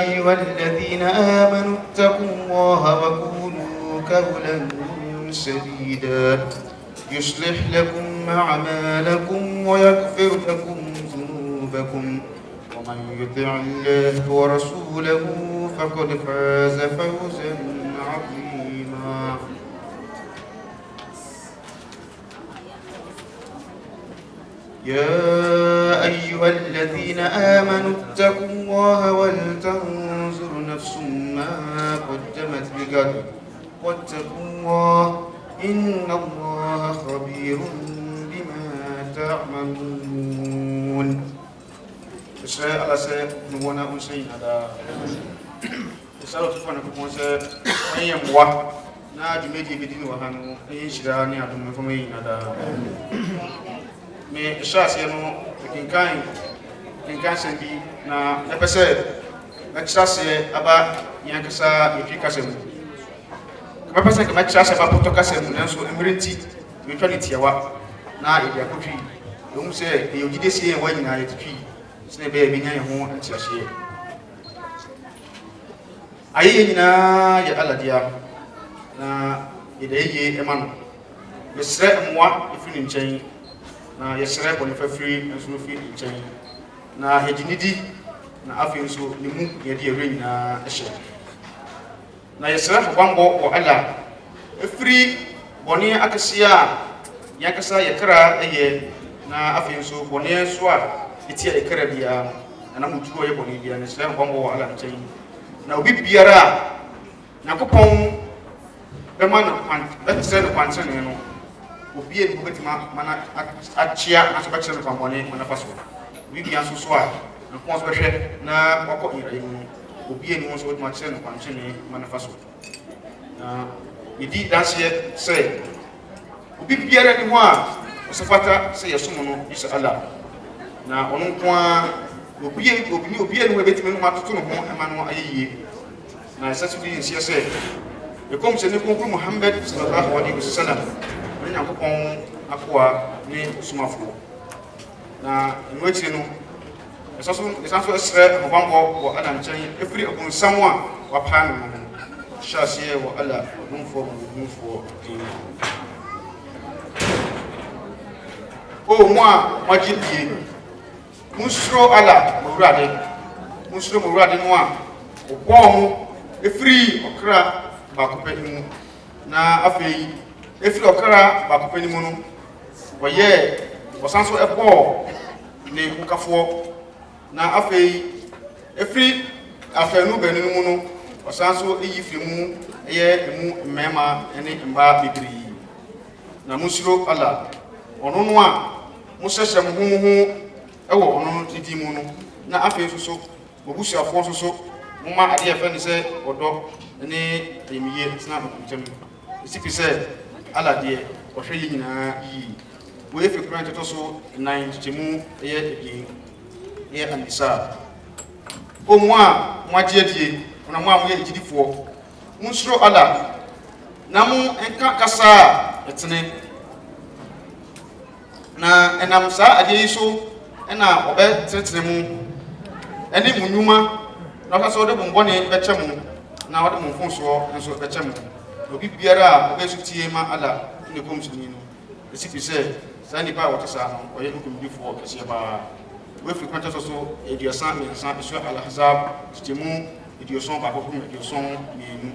أيها الذين آمنوا اتقوا الله وقولوا قولا سديدا يصلح لكم أعمالكم ويغفر لكم ذنوبكم ومن يطع الله ورسوله فقد فاز فوزا عظيما يا أيها الذين آمنوا اتقوا الله ولتنظر نفس ما قدمت لغد واتقوا الله إن الله خبير بما تعملون. Saya ala saya nuwana unsay nada. Saya tu fana ko saya ayam wa na jumeji bidini wa hanu ayin shira ni adum ko mai nada. Me shasi no kinkan sanbi na epese exase aba yankasa yefika semu. Kama pesa kama exase aba putoka semu nanso emirenti metwaniti yawa na ide akotwi. Dum se e ogide sie wa nyina yetwi. Sine be bi nya ho antiahye. Ayi nyina ya aladia na ide ye emano. Mesre mwa ifini nchen na yesre boni fafiri enso no fi nchen na hedinidi na afi nso ne mu yedi ewe nyina ehye na yesre bambo wo ala efiri boni akasia yakasa yakra eye na afi nso boni so a etia yakra bia na mutuo ye boni bia na yesre bambo wo ala nchen na obi biara na kopon be man betre no kwantene no obi e bubetima mana achia na so betre no kwambone mana faso bibi anso so a na ko so behwe na kwakọ ira mu obi e ni won so betima chere no kwantene mana faso na yedi danse se obi biara ni ho a osafata se yesomo no isa ala na onu kwa obi e ni webetimi no matoto no ho ema no ayeye na sase bi nsia se e kom se ne ko Muhammad sallallahu alaihi wasallam ni Nyankopon akoa ni sumafo na enwechi no esaso esre hobambo wo ala nchen efiri obunsam a wapa no no shasie wo ala numfo din o mo majidie musro ala murade no a obo efiri okra bakopanimu na afei efiri okra bakopanimu no woye osanso ebo ne nkafo na afei efiri afenu beninu mu no osanso eyifiri mu eye emu mmema ene mba bibiri na musiro ala ono no a musese mu ewo ono titi mu no na afei soso obusuafo soso muma ade efe ni se odo ne emiye tina nkem isipi se ala de ohwe yi nyina yi wo efe kura nteto so 9 chemu eye ebi ye anisa o mu a mwaje die ona mu a mo ye ejidifo munsuro ala na mu enka kasa etene na enam sa ade yi so ena obe tetere mu eni munyuma na ka so de bombone beche mu na wode mu mfonso enso beche mu obi biara obe su tie ma ala ne komsini no esipi se sa ni ba wote sa no oye nkumdifo kese ba we fi kwanta so eduasa me san isu al-ahzab titemu eduson ba ko eduson mienu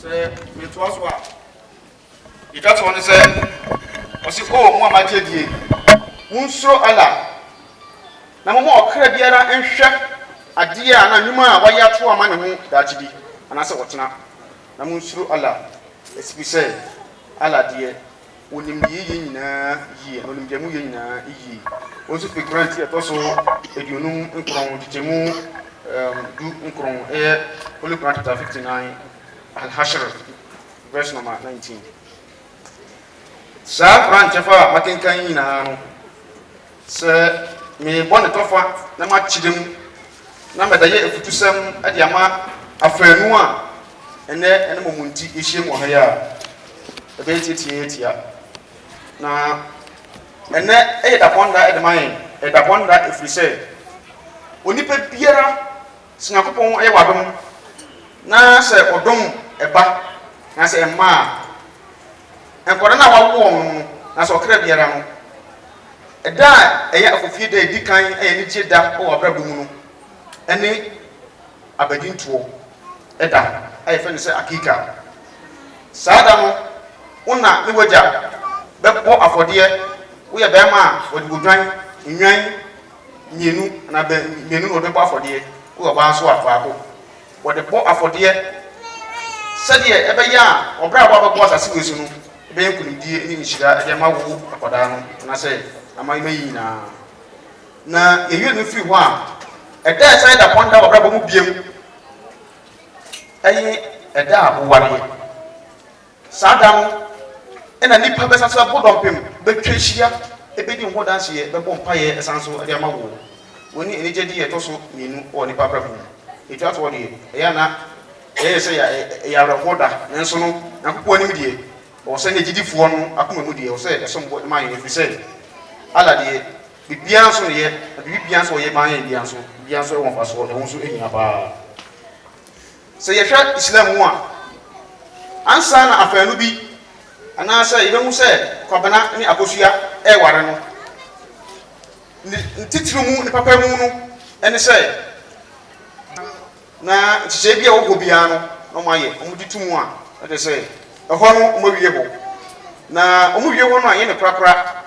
se me to aso a ita to ne se osi ko mu amaje die munsro ala na mo okra biara nhwe ade a na nwuma a waya to ama ne ho daagidi anase wotena na munsro ala esibi se ala die onim yiyi nyina yi onim demu yi nyina yi onso fi grant e to so edunum nkron titemu du nkron Holy Quran chapter 59 al-Hashr verse number 19 sa Quran chafa makenkan nyina no se me bone tofa na ma chidem na medaye efutusem ade ama afanu a ene momunti ehie mo ha ya ebe tietia na ene da ponda edman da ponda efrise onipa biara sinakopon aye wadom na se odom eba na se ema enkoda na wawo no na se okra biara no eda eye afofie da edikan eye ni jeda o abrabum no ene abadintuo eda aye fe ne se akika saada no una ni waja bebo afodie wo ye be ma wodibodwan nwan nyenu na be nyenu no bebo afodie wo ba so afaako wodebo afodie sede ebe ya obra ba bebo asase wesu no ebe yankunimdie ni nshira ede ma wo akoda no na se amayi mayi na yeyu no free ho a eda sai da ponda obra ba mu biem ayi eda aboware saada no ena nipa besa so bodompem betwehia ebedi ho danse ye bebo mpaye esanso ade amawo woni enigedi ye to so mienu o nipa prabu etu ato de eya na se ya rahoda nenso no nakoko anim die o se ne gidifuo no akoma mu die o se esombo ma ye efise ala de bibia so ye bibia so ye ma ye bia so won fa so ne won so ehia ba se ye hwa islam mu a ansa na afanu bi anasa ibemu se kwabana ni akosua ware no ntitiru mu ni papa mu no ene se na tije bia wo bia no maye omudi tumu a ede se eho no omawie ho na omawie ho no aye ne prakra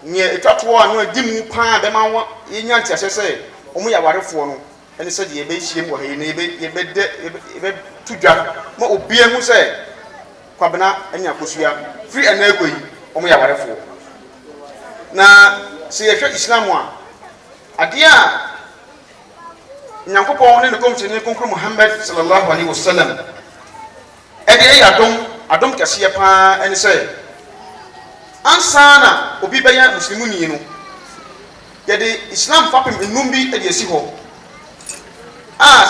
nye etwato a no adimu pa be ma wo yenya ntia se omu ya warefo no ene se de ye be hie mu ha ye ne ye be tudwa ma obia hu se kwabena anya akosua free and ekoi omo ya warefo na se ye hwe islam a ade a nyankopon ne komtene konkro Muhammad sallallahu alaihi wasallam ede ya adom kase pa ene se ansana obi be ya muslimuni no yede islam fapem enum bi ede esi ho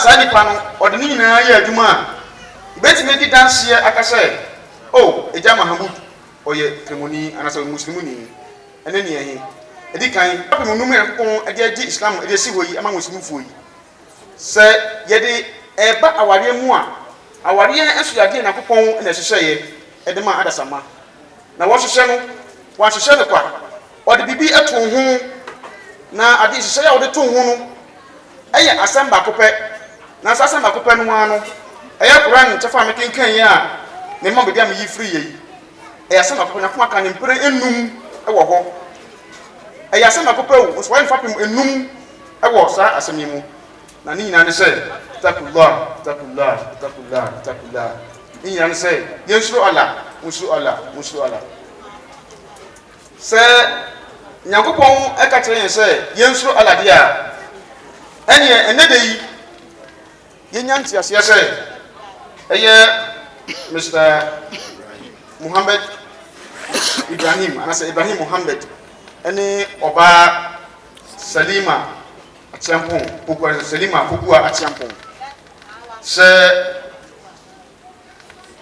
sadi pa no ode ni nyina ya adwuma betime di danse akase eja Mahamud oye kremoni anasa muslimuni ene ne ehi edi kan fapem enum ko ede agi islam ede esi ho yi ama muslimufu yi se yede eba aware mu a aware enso yade na kopon na hyehyeye ede ma adasama na wo hyehyɛ no wa hyehyɛ ne kwa ode bibi eto ho na ade hyehyɛ ya ode to ho no eye asamba kopɛ na asamba kopɛ no ano eye Quran chefa me kenkan ya ne ma be dia me yi free yi eye asamba kopɛ na kuma kan mpere enum ewo ho eye asamba kopɛ wo so wa fapem enum ewo sa asemi mu na ni nyina ne se takullah ni nyina ne se yensuro Allah musuru Allah se nyakopon eka kire se yensuro Allah dia enede yi yenyanti ase se eye Mr. Muhammad Ibrahim anase Ibrahim Muhammad ene oba Salima Atiampon pokwa Salima pokwa Atiampon se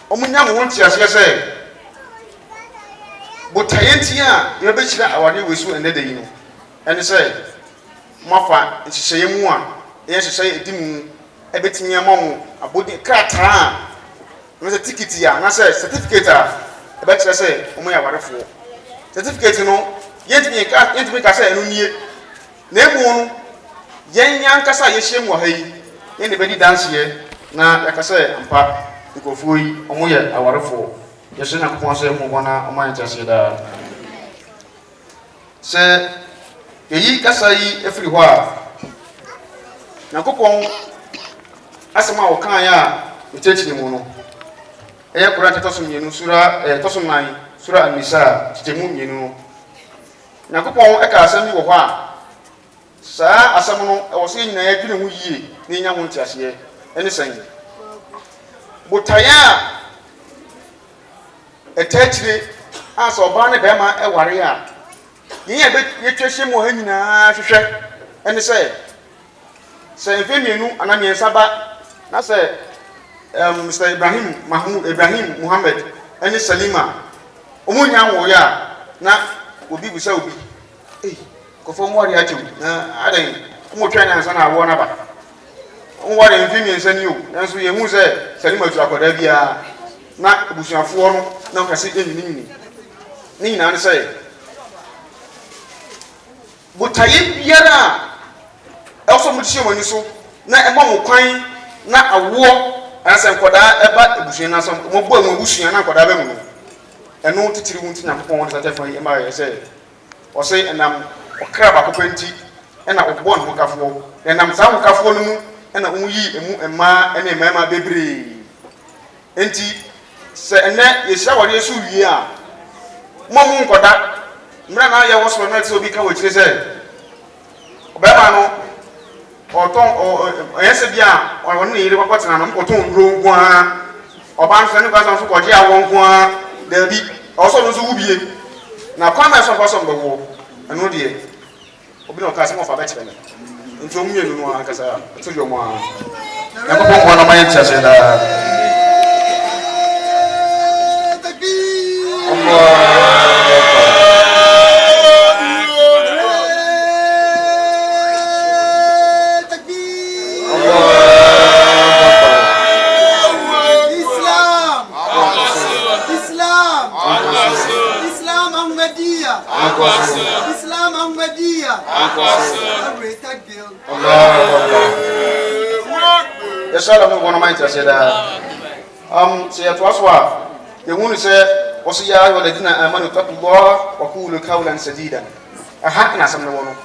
omunya mo wonti ase se botayenti a ye be kira awade wesu enede yi no ene se mafa nhyehyeye mu a ye hyehyeye edimu ebetimi amamu abodi kratra no se ticket ya na se certificate a ebe kire se omo ya warefo certificate no yɛntumi ka sɛ ɛno nie na emu no yɛn yankasa yɛhyɛ mu wɔ ha yi yɛn de bɛdi danseɛ na yɛka sɛ ampa nkurɔfoɔ yi ɔmo yɛ awarefoɔ yɛhyɛ Nyankopɔn sɛ mu bɔ na ɔmo ayɛ nkyɛseɛ daa sɛ yɛyi kasa yi afiri hɔ a Nyankopɔn asɛm a wɔkaeɛ a mekyerɛkyerɛ mu no ɛyɛ Koran tɛtɔso mmienu sura tɔso 9 sura An-Nisa kyerɛmu mmienu no Nyankopɔn ɛka asɛm bi wɔ hɔ a saa asɛm no ɛwɔ sɛ nyinaa yɛdwene ho yie na yɛnya ho nteaseɛ ɛne sɛn botaeɛ a ɛtɛkyire a sɛ ɔbaa ne bɛrima ɛware a yɛn yɛtwa hyɛ mu ha nyinaa hwehwɛ ɛne sɛ mfe mmienu anaa mmiɛnsa ba na sɛ Mr. Ibrahim Muhammad ɛne Salima ɔmo nya wɔyɛ a na obi bisa obi kɔfɔ mo wari akyɛw na adan mo twa na ansa na awɔ na ba mo wari mfe mmiɛnsa ni o nanso yɛhu sɛ Salima tu akɔda bia na abusuafoɔ no na nkase ɛnyini ne nyinaa ne sɛ botaye biara a ɛwɔ mo hyɛ mo ani so na ɛma mo kwan na awoɔ ansa nkɔda ɛba abusua na so mo bɔ mo abusua na nkɔda bɛ mu no ɛno titiri mu ntinya Nyankopɔn wɔn tata fa yi ɛma yɛ sɛ ɔsɛ ɛnam ɔkra ba kɔpɛ nti ɛna ɔbɔ ne ho kafoɔ ɛnam saa ho kafoɔ no mu ɛna ɔyi emu mmaa ɛne mmarima bebree enti sɛ ɛnɛ yɛhyia wɔde yɛso wie a mo nkɔda mmerɛ na yɛ wɔ so na ɛte obi ka wɔ kyerɛ sɛ ɔbɛrima no ɔtɔn ɔyɛ sɛ bi a ɔno ne yere kɔkɔtena no ɔtɔn nduro nko ara ɔbaa nso ne kwasa nso kɔgye awɔ nko ara daabi ɔsɔ no nso wubie na kwan na ɛsɔ nkɔsɔ mbɛwɔ ɛno deɛ obi na ɔka sɛ mɔfa bɛkyerɛ no nti ɔmu yɛ nunu ankasa ɛto dwom a Nyankopɔn kɔn na ɔma yɛ nkyerɛhyɛ daa Islam Ahmadiyya. Yes, I don't want to mind to say that. Say at Waswa, the woman said, Osia, or the dinner, a man who talked to law, or cool the cow and sedida. A happiness on the one.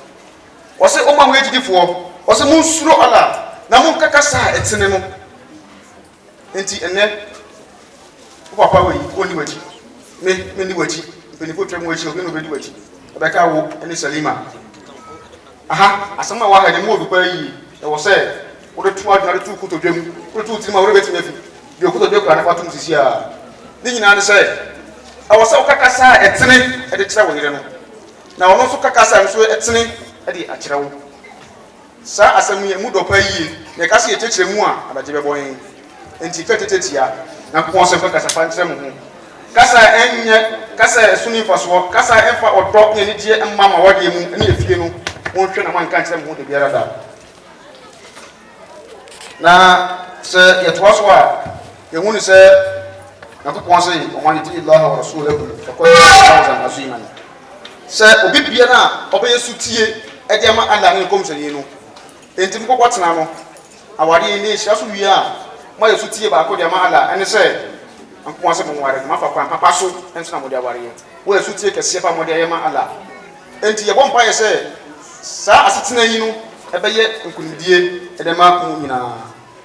Was it Oma waited for? Was a moon slow Allah? Namun Kakasa, it's in the moon. Enti and then Papa, only wait. Many wait. When you put them with you, you're going to be waiting. Rebecca and Salima. Aha, as someone had a more to pay, there was said, what a 2 hours to them, what 2 3 hours to you could have done this year. Then you said, I was so Kakasa at Tene at the travel. Now, also Kakasa and so at Tene at the Achao. Sir, as a mere mood of pay, the Cassia takes a more about the boy, and she fetted it here. Now, Ponce Kakasa Kasa enye kasa suni faso kasa enfa odɔ ne die mama wade mu ne efie no wonhwe na man kan kyerɛ mu de biara da na sɛ yɛtoa so a yɛhu ne sɛ Nyankopɔn sɛ ɔman ti Allah wa rasulahu fakɔ 1000 azima sɛ obi biara a ɔbɛyɛ sutie ɛde ama Allah ne komsɛni no enti mkɔkɔ tena no awade ne hyia so wie a mo yɛ sutie baako de ama Allah ɛne sɛ Anko wase mo ware ma fa kwan papa so enso na mo de aware ye wo esu tie kese pa mo de ayema ala enti ye bom pa ye se sa asetena yi no ebeye nkunidie edema ko nyina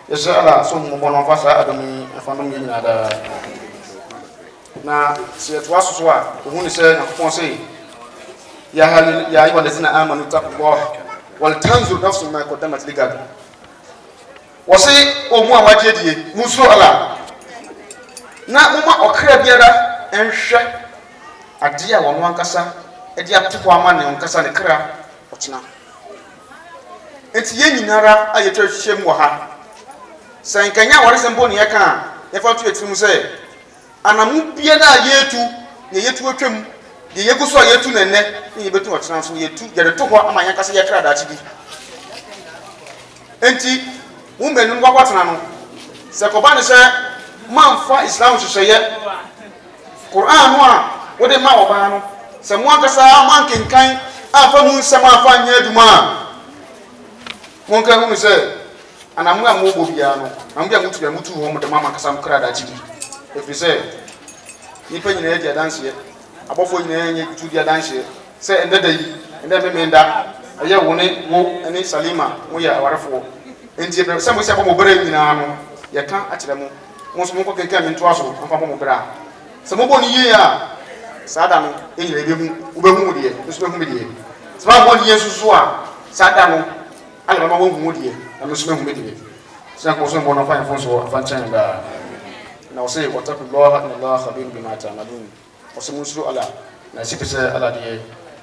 ye se ala so mo bono fa sa adami afa no nyina da na se to aso so a ohun ni se Nyankopon se ya hal ya ayyuhal ladzina amanu taqwa wal tanzur nafsun ma qaddamat ligad wase o mu awaje die muso ala na mama okra biara enhwe ade a wono ankasa e de atoko ama ne ankasa ne kra otena enti ye nyinara ayetwa hwehwem wo ha sankanya wore sembo ne yeka ye fa to etimu se anamu biara yetu ne yetu otwam de yeguso yetu nenne ne yebetu otena so yetu yede to ho ama yankasa ye kra da chi bi enti wo menu gwagwatena no se ko ba ne se manfa Islam hwehweye Quran no a wode ma oba no sɛ mo ankasa mo ankenkan amfa mu nsɛm afa nyɛ adwuma mo nka hu sɛ anamu a mo bo bia no amu bia mutu hɔ mo de mama ankasa mo kra da gyi ɛfiri sɛ nipa nyinaa di adanseɛ abɔfo nyinaa nyɛ tu di adanseɛ sɛ ɛnda da yi ɛnda memenda ɛyɛ wo ne wo ne Salima mo yɛ awarefoɔ enti sɛ mo sɛ bɔ mo bere nyinaa no yɛka akyerɛ mo mo so mo kɔ kenkan me ntoa so amfa mo bere a sɛ mo bɔ ne yie a saa da no ɛnyina ɛbɛhu wobɛhu mo deɛ nso bɛhu me deɛ sɛ ma bɔ ne yie nso a saa da no ala ma wɔhu mo deɛ na nso bɛhu me deɛ sɛ ko so mo no fa yɛfo so afa nkyɛn da na wɔsɛ watakullah inna Allah khabir bima ta'malun wɔsɛ mo suro ala na sipi sɛ ala deɛ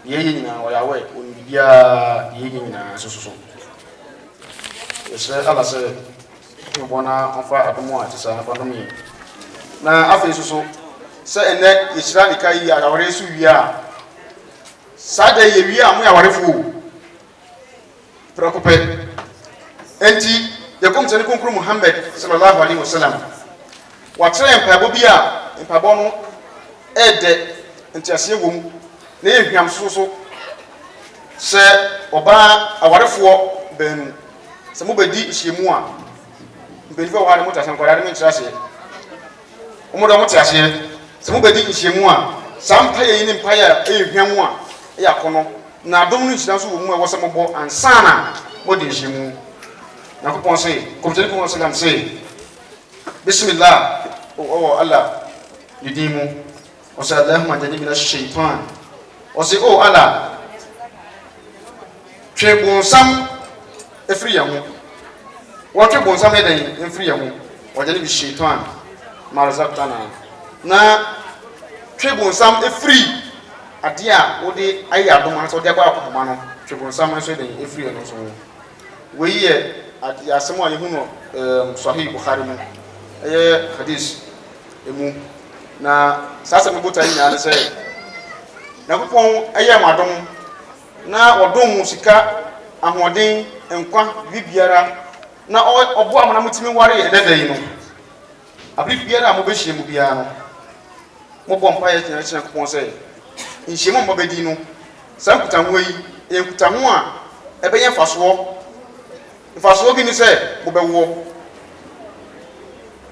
yɛyɛ nyinaa wɔyɛ awɛ wɔn biribiara yɛyɛ nyinaa so yɛsrɛ ala sɛ mbɔna ɔmfa adomo a ɛte saa afanom yi na afei so sɛ ɛnɛ yɛhyira ne ka yi a yɛaware so wie a saa da yɛwie a mo yɛ awarefoɔ prɛkopɛ enti yɛkɔm sɛ ne konkro Muhammad sallallahu alaihi wasallam wakyerɛ mpaebɔ bi a mpaebɔ no ɛɛdɛ ntiaseɛ wɔ mu na yɛ hwam so sɛ ɔbaa awarefoɔ baanu sɛ mobɛdi nhyiamu a mpanyinfoɔ wɔ ha ne mo tase nkwadaa de me nkyerɛ aseɛ wɔn de wɔn te aseɛ sɛ mobɛdi nhyiamu a saa mpaeɛ yi ne mpaeɛ a ɛyɛ hwam a ɛyɛ akɔnɔ na adom no nhyira nso wɔ mu a ɛwɔ sɛ mobɔ ansana mode nhyiamu Nyankopɔn sɛ kɔmhyɛni kɔmhyɛni sallam sɛ bismillah o Allah yidimu o sɛ Allahumma jannibna shaytan o sɛ o Allah twe bonsam efiri yɛn ho wɔtwe bonsam ne dan efiri yɛn ho wɔde bi shaytan marzaqtana na twe bonsam efiri ade a wode ayɛ adom anso wode akɔ akoma no twe bonsam nso dan efiri yɛn nso wei yɛ asɛm a yɛhu no Sahih Bukhari mu ɛyɛ hadis emu na saa sɛ mebota yi nyinaa ne sɛ Nyankopɔn ɛyɛ mo adom na ɔdom mu sika ahoɔden nkwa bibiara na ɔboa mo na motumi ware yɛ dada yi no abere biara a mobɛhyia mu biara no mobɔ mpaeɛ kyerɛ Nyankopɔn sɛ nhyiamu a mobɛdi no saa nkutaho yi ɛyɛ nkutaho a ɛbɛyɛ mfasoɔ bi ne sɛ mobɛwoɔ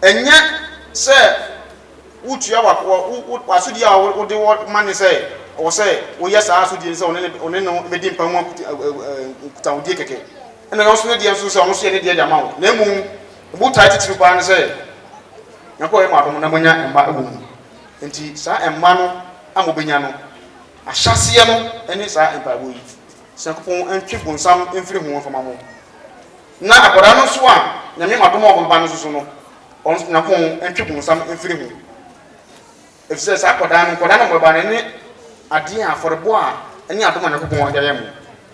ɛnyɛ sɛ wotua wasodi a wode wɔ ma ne sɛ ɔwɔ sɛ woyɛ saa asodi sɛ ɔne no bɛdi mpa mu nkutahodie kɛkɛ ɛna ɔso ne deɛ nso sɛ ɔno so yɛ ne deɛ gyama wo na mmom botae titiri paa ne sɛ Nyankopɔn yɛ mo adom na monya mma ɛwɔ mu nti saa mma no a mobɛnya no ahyɛseɛ no ɛne saa mpaebɔ yi sɛ Nyankopɔn ntwe bonsam mfiri ho mfama mo na akwadaa no so a nyame madom a ɔbɛba no so no ɔno Nyankopɔn ntwe bonsam mfiri ho efisɛ saa akwadaa no mɔba no ne adeɛ a afɔrebɔ a ɛne adom a Nyankopɔn ayɛ mo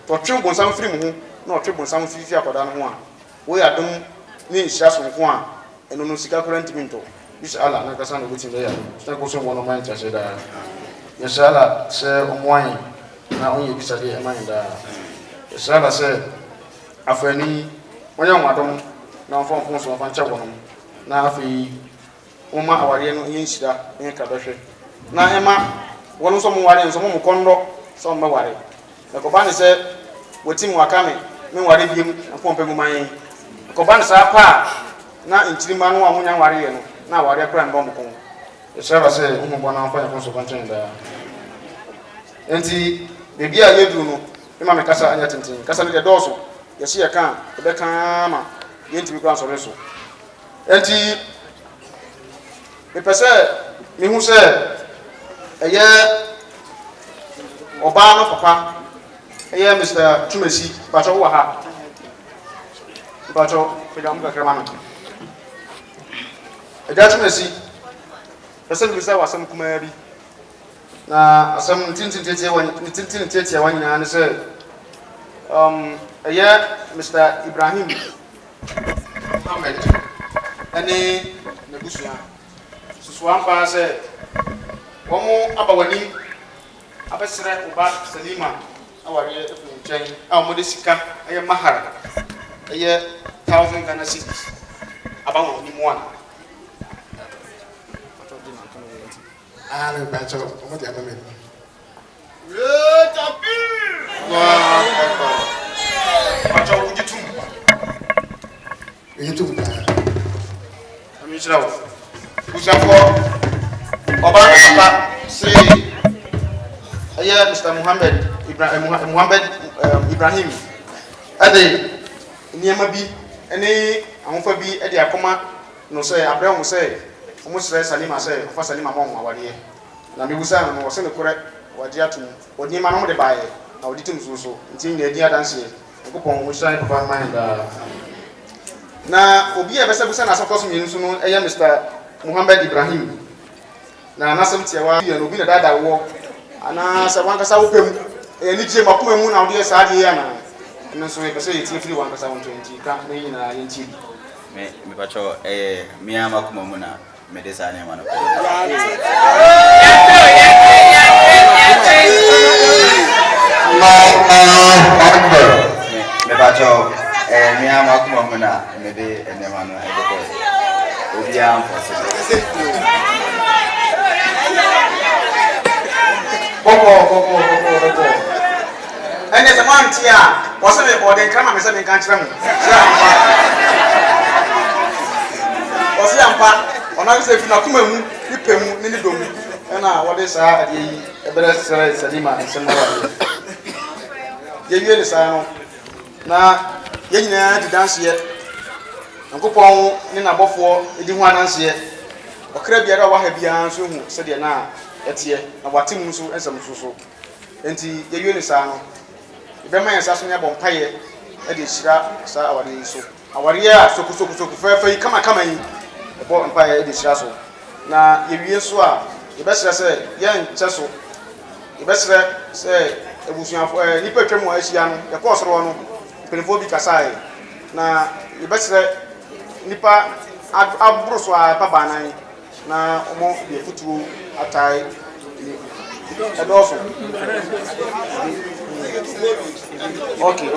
tɔtwe bonsam mfiri mo ho na ɔtwe bonsam mfiri akwadaa no ho a wɔyɛ adom ne nhyira sonko a ɛno no sika kora ntimi ntɔ bisa ala na kasa na obetimi bɛyɛ sɛ ko so wɔ no man kyerɛ daa yɛsɛ ala sɛ ɔmoan na ɔnyɛ bisa deɛ ɛman daa yɛsɛ ala sɛ afani ɔnyɛ wɔn adom na ɔmfa so ɔmfa nkyɛ wɔn na afei wɔma awareɛ no yɛ nhyira yɛ kadɔhwɛ na ɛma wɔn nso mo ware nso mo kɔndɔ sɛ ɔmo bɛware na kɔba ne sɛ wɔtim waka me ware biem na pɔmpɛ mu man kɔba ne saa pa na nkyirima no a mo nya ware yɛ no na ware kora ndɔ mo kon yɛhyɛ ba sɛ ɔmo bɔ na ɔmfa yɛ kɔn so kɔnkyɛn daa enti beebi a yɛduru no ɛma me kasa anya tenten kasa no deɛ dɔɔso yɛsi yɛ ka ɛbɛka ma yɛntumi kora nsɔre so enti mepɛ sɛ mehu sɛ ɛyɛ ɔbaa no papa ɛyɛ Mr. Tumasi patɔ wɔ ha patɔ fɛdɛ mo kakra ma no ɛgya Tumasi pɛ sɛ mebisa wɔ asɛm kumaa bi na asɛm tintintiatia wa nyinaa ne sɛ ɛyɛ Mr. Ibrahim Muhammad ɛne n'abusua susuan paa sɛ wɔn aba w'anim abɛsrɛ ɔba Salima awareɛ ɛfiri nkyɛn a wɔde sika ɛyɛ mahar ɛyɛ 1000 Ghana cedis aba wɔn anim wɔn ne bɛkyɛ wɔn de ama mɛ Pacha wujitum. Yitum. Amishrawo. Busafo. Oba papa say aya Mr. Muhammad Ibrahim. Ade niema bi ene amofa bi ade akoma no say abraham mo say omo sere Salima say ofa Salima mo awade na mebusa no wo se ne kore wadi atum odi ma no mo de baaye na odi tum so nti ne adi adanse nkopon mo shan papa man da na obi e bese busa na asokos mi nso no eye Mr. Muhammad Ibrahim na nasam tiawa ya no bi na dada wo ana sa wanka sa wopem e ni je makoma mu na odi sa ade ya na nso e bese yeti free wanka sa 120 ka na yin na yenti me pacho mi ama kuma mu na me de sa ne ma no me pacho mi ama kuma mu na me de ene ma no e ko obi am for se Boko. Ene se mantia, wose me bode krama me se me kan kire mu. Wose ampa, ona se fi na kuma mu, ipemu ni dom. Na wode sa ade yi ebere sere Salima nsema wa. Ye wie le sa no. Na ye nyina di dance ye. Nkopon ni na bofo edi hu ananse ye. Okra biara wa ha bia nso hu se de na etie na watim nso ensam so. Enti ye wie le sa no. Ibema yensa so nya bompaye e de hira sa aware yi so. Aware a sokusoku fa yi kama yi. E bo bompaye e de hira so. Na ye wie so a ye besere se ye nche so. Ye besere se ebusuafo nipa twem wa ahia no ye ko soro no penfo bi kasae na ye besere nipa abroso a papa nan na omo ye futuo atai edoso. Okay.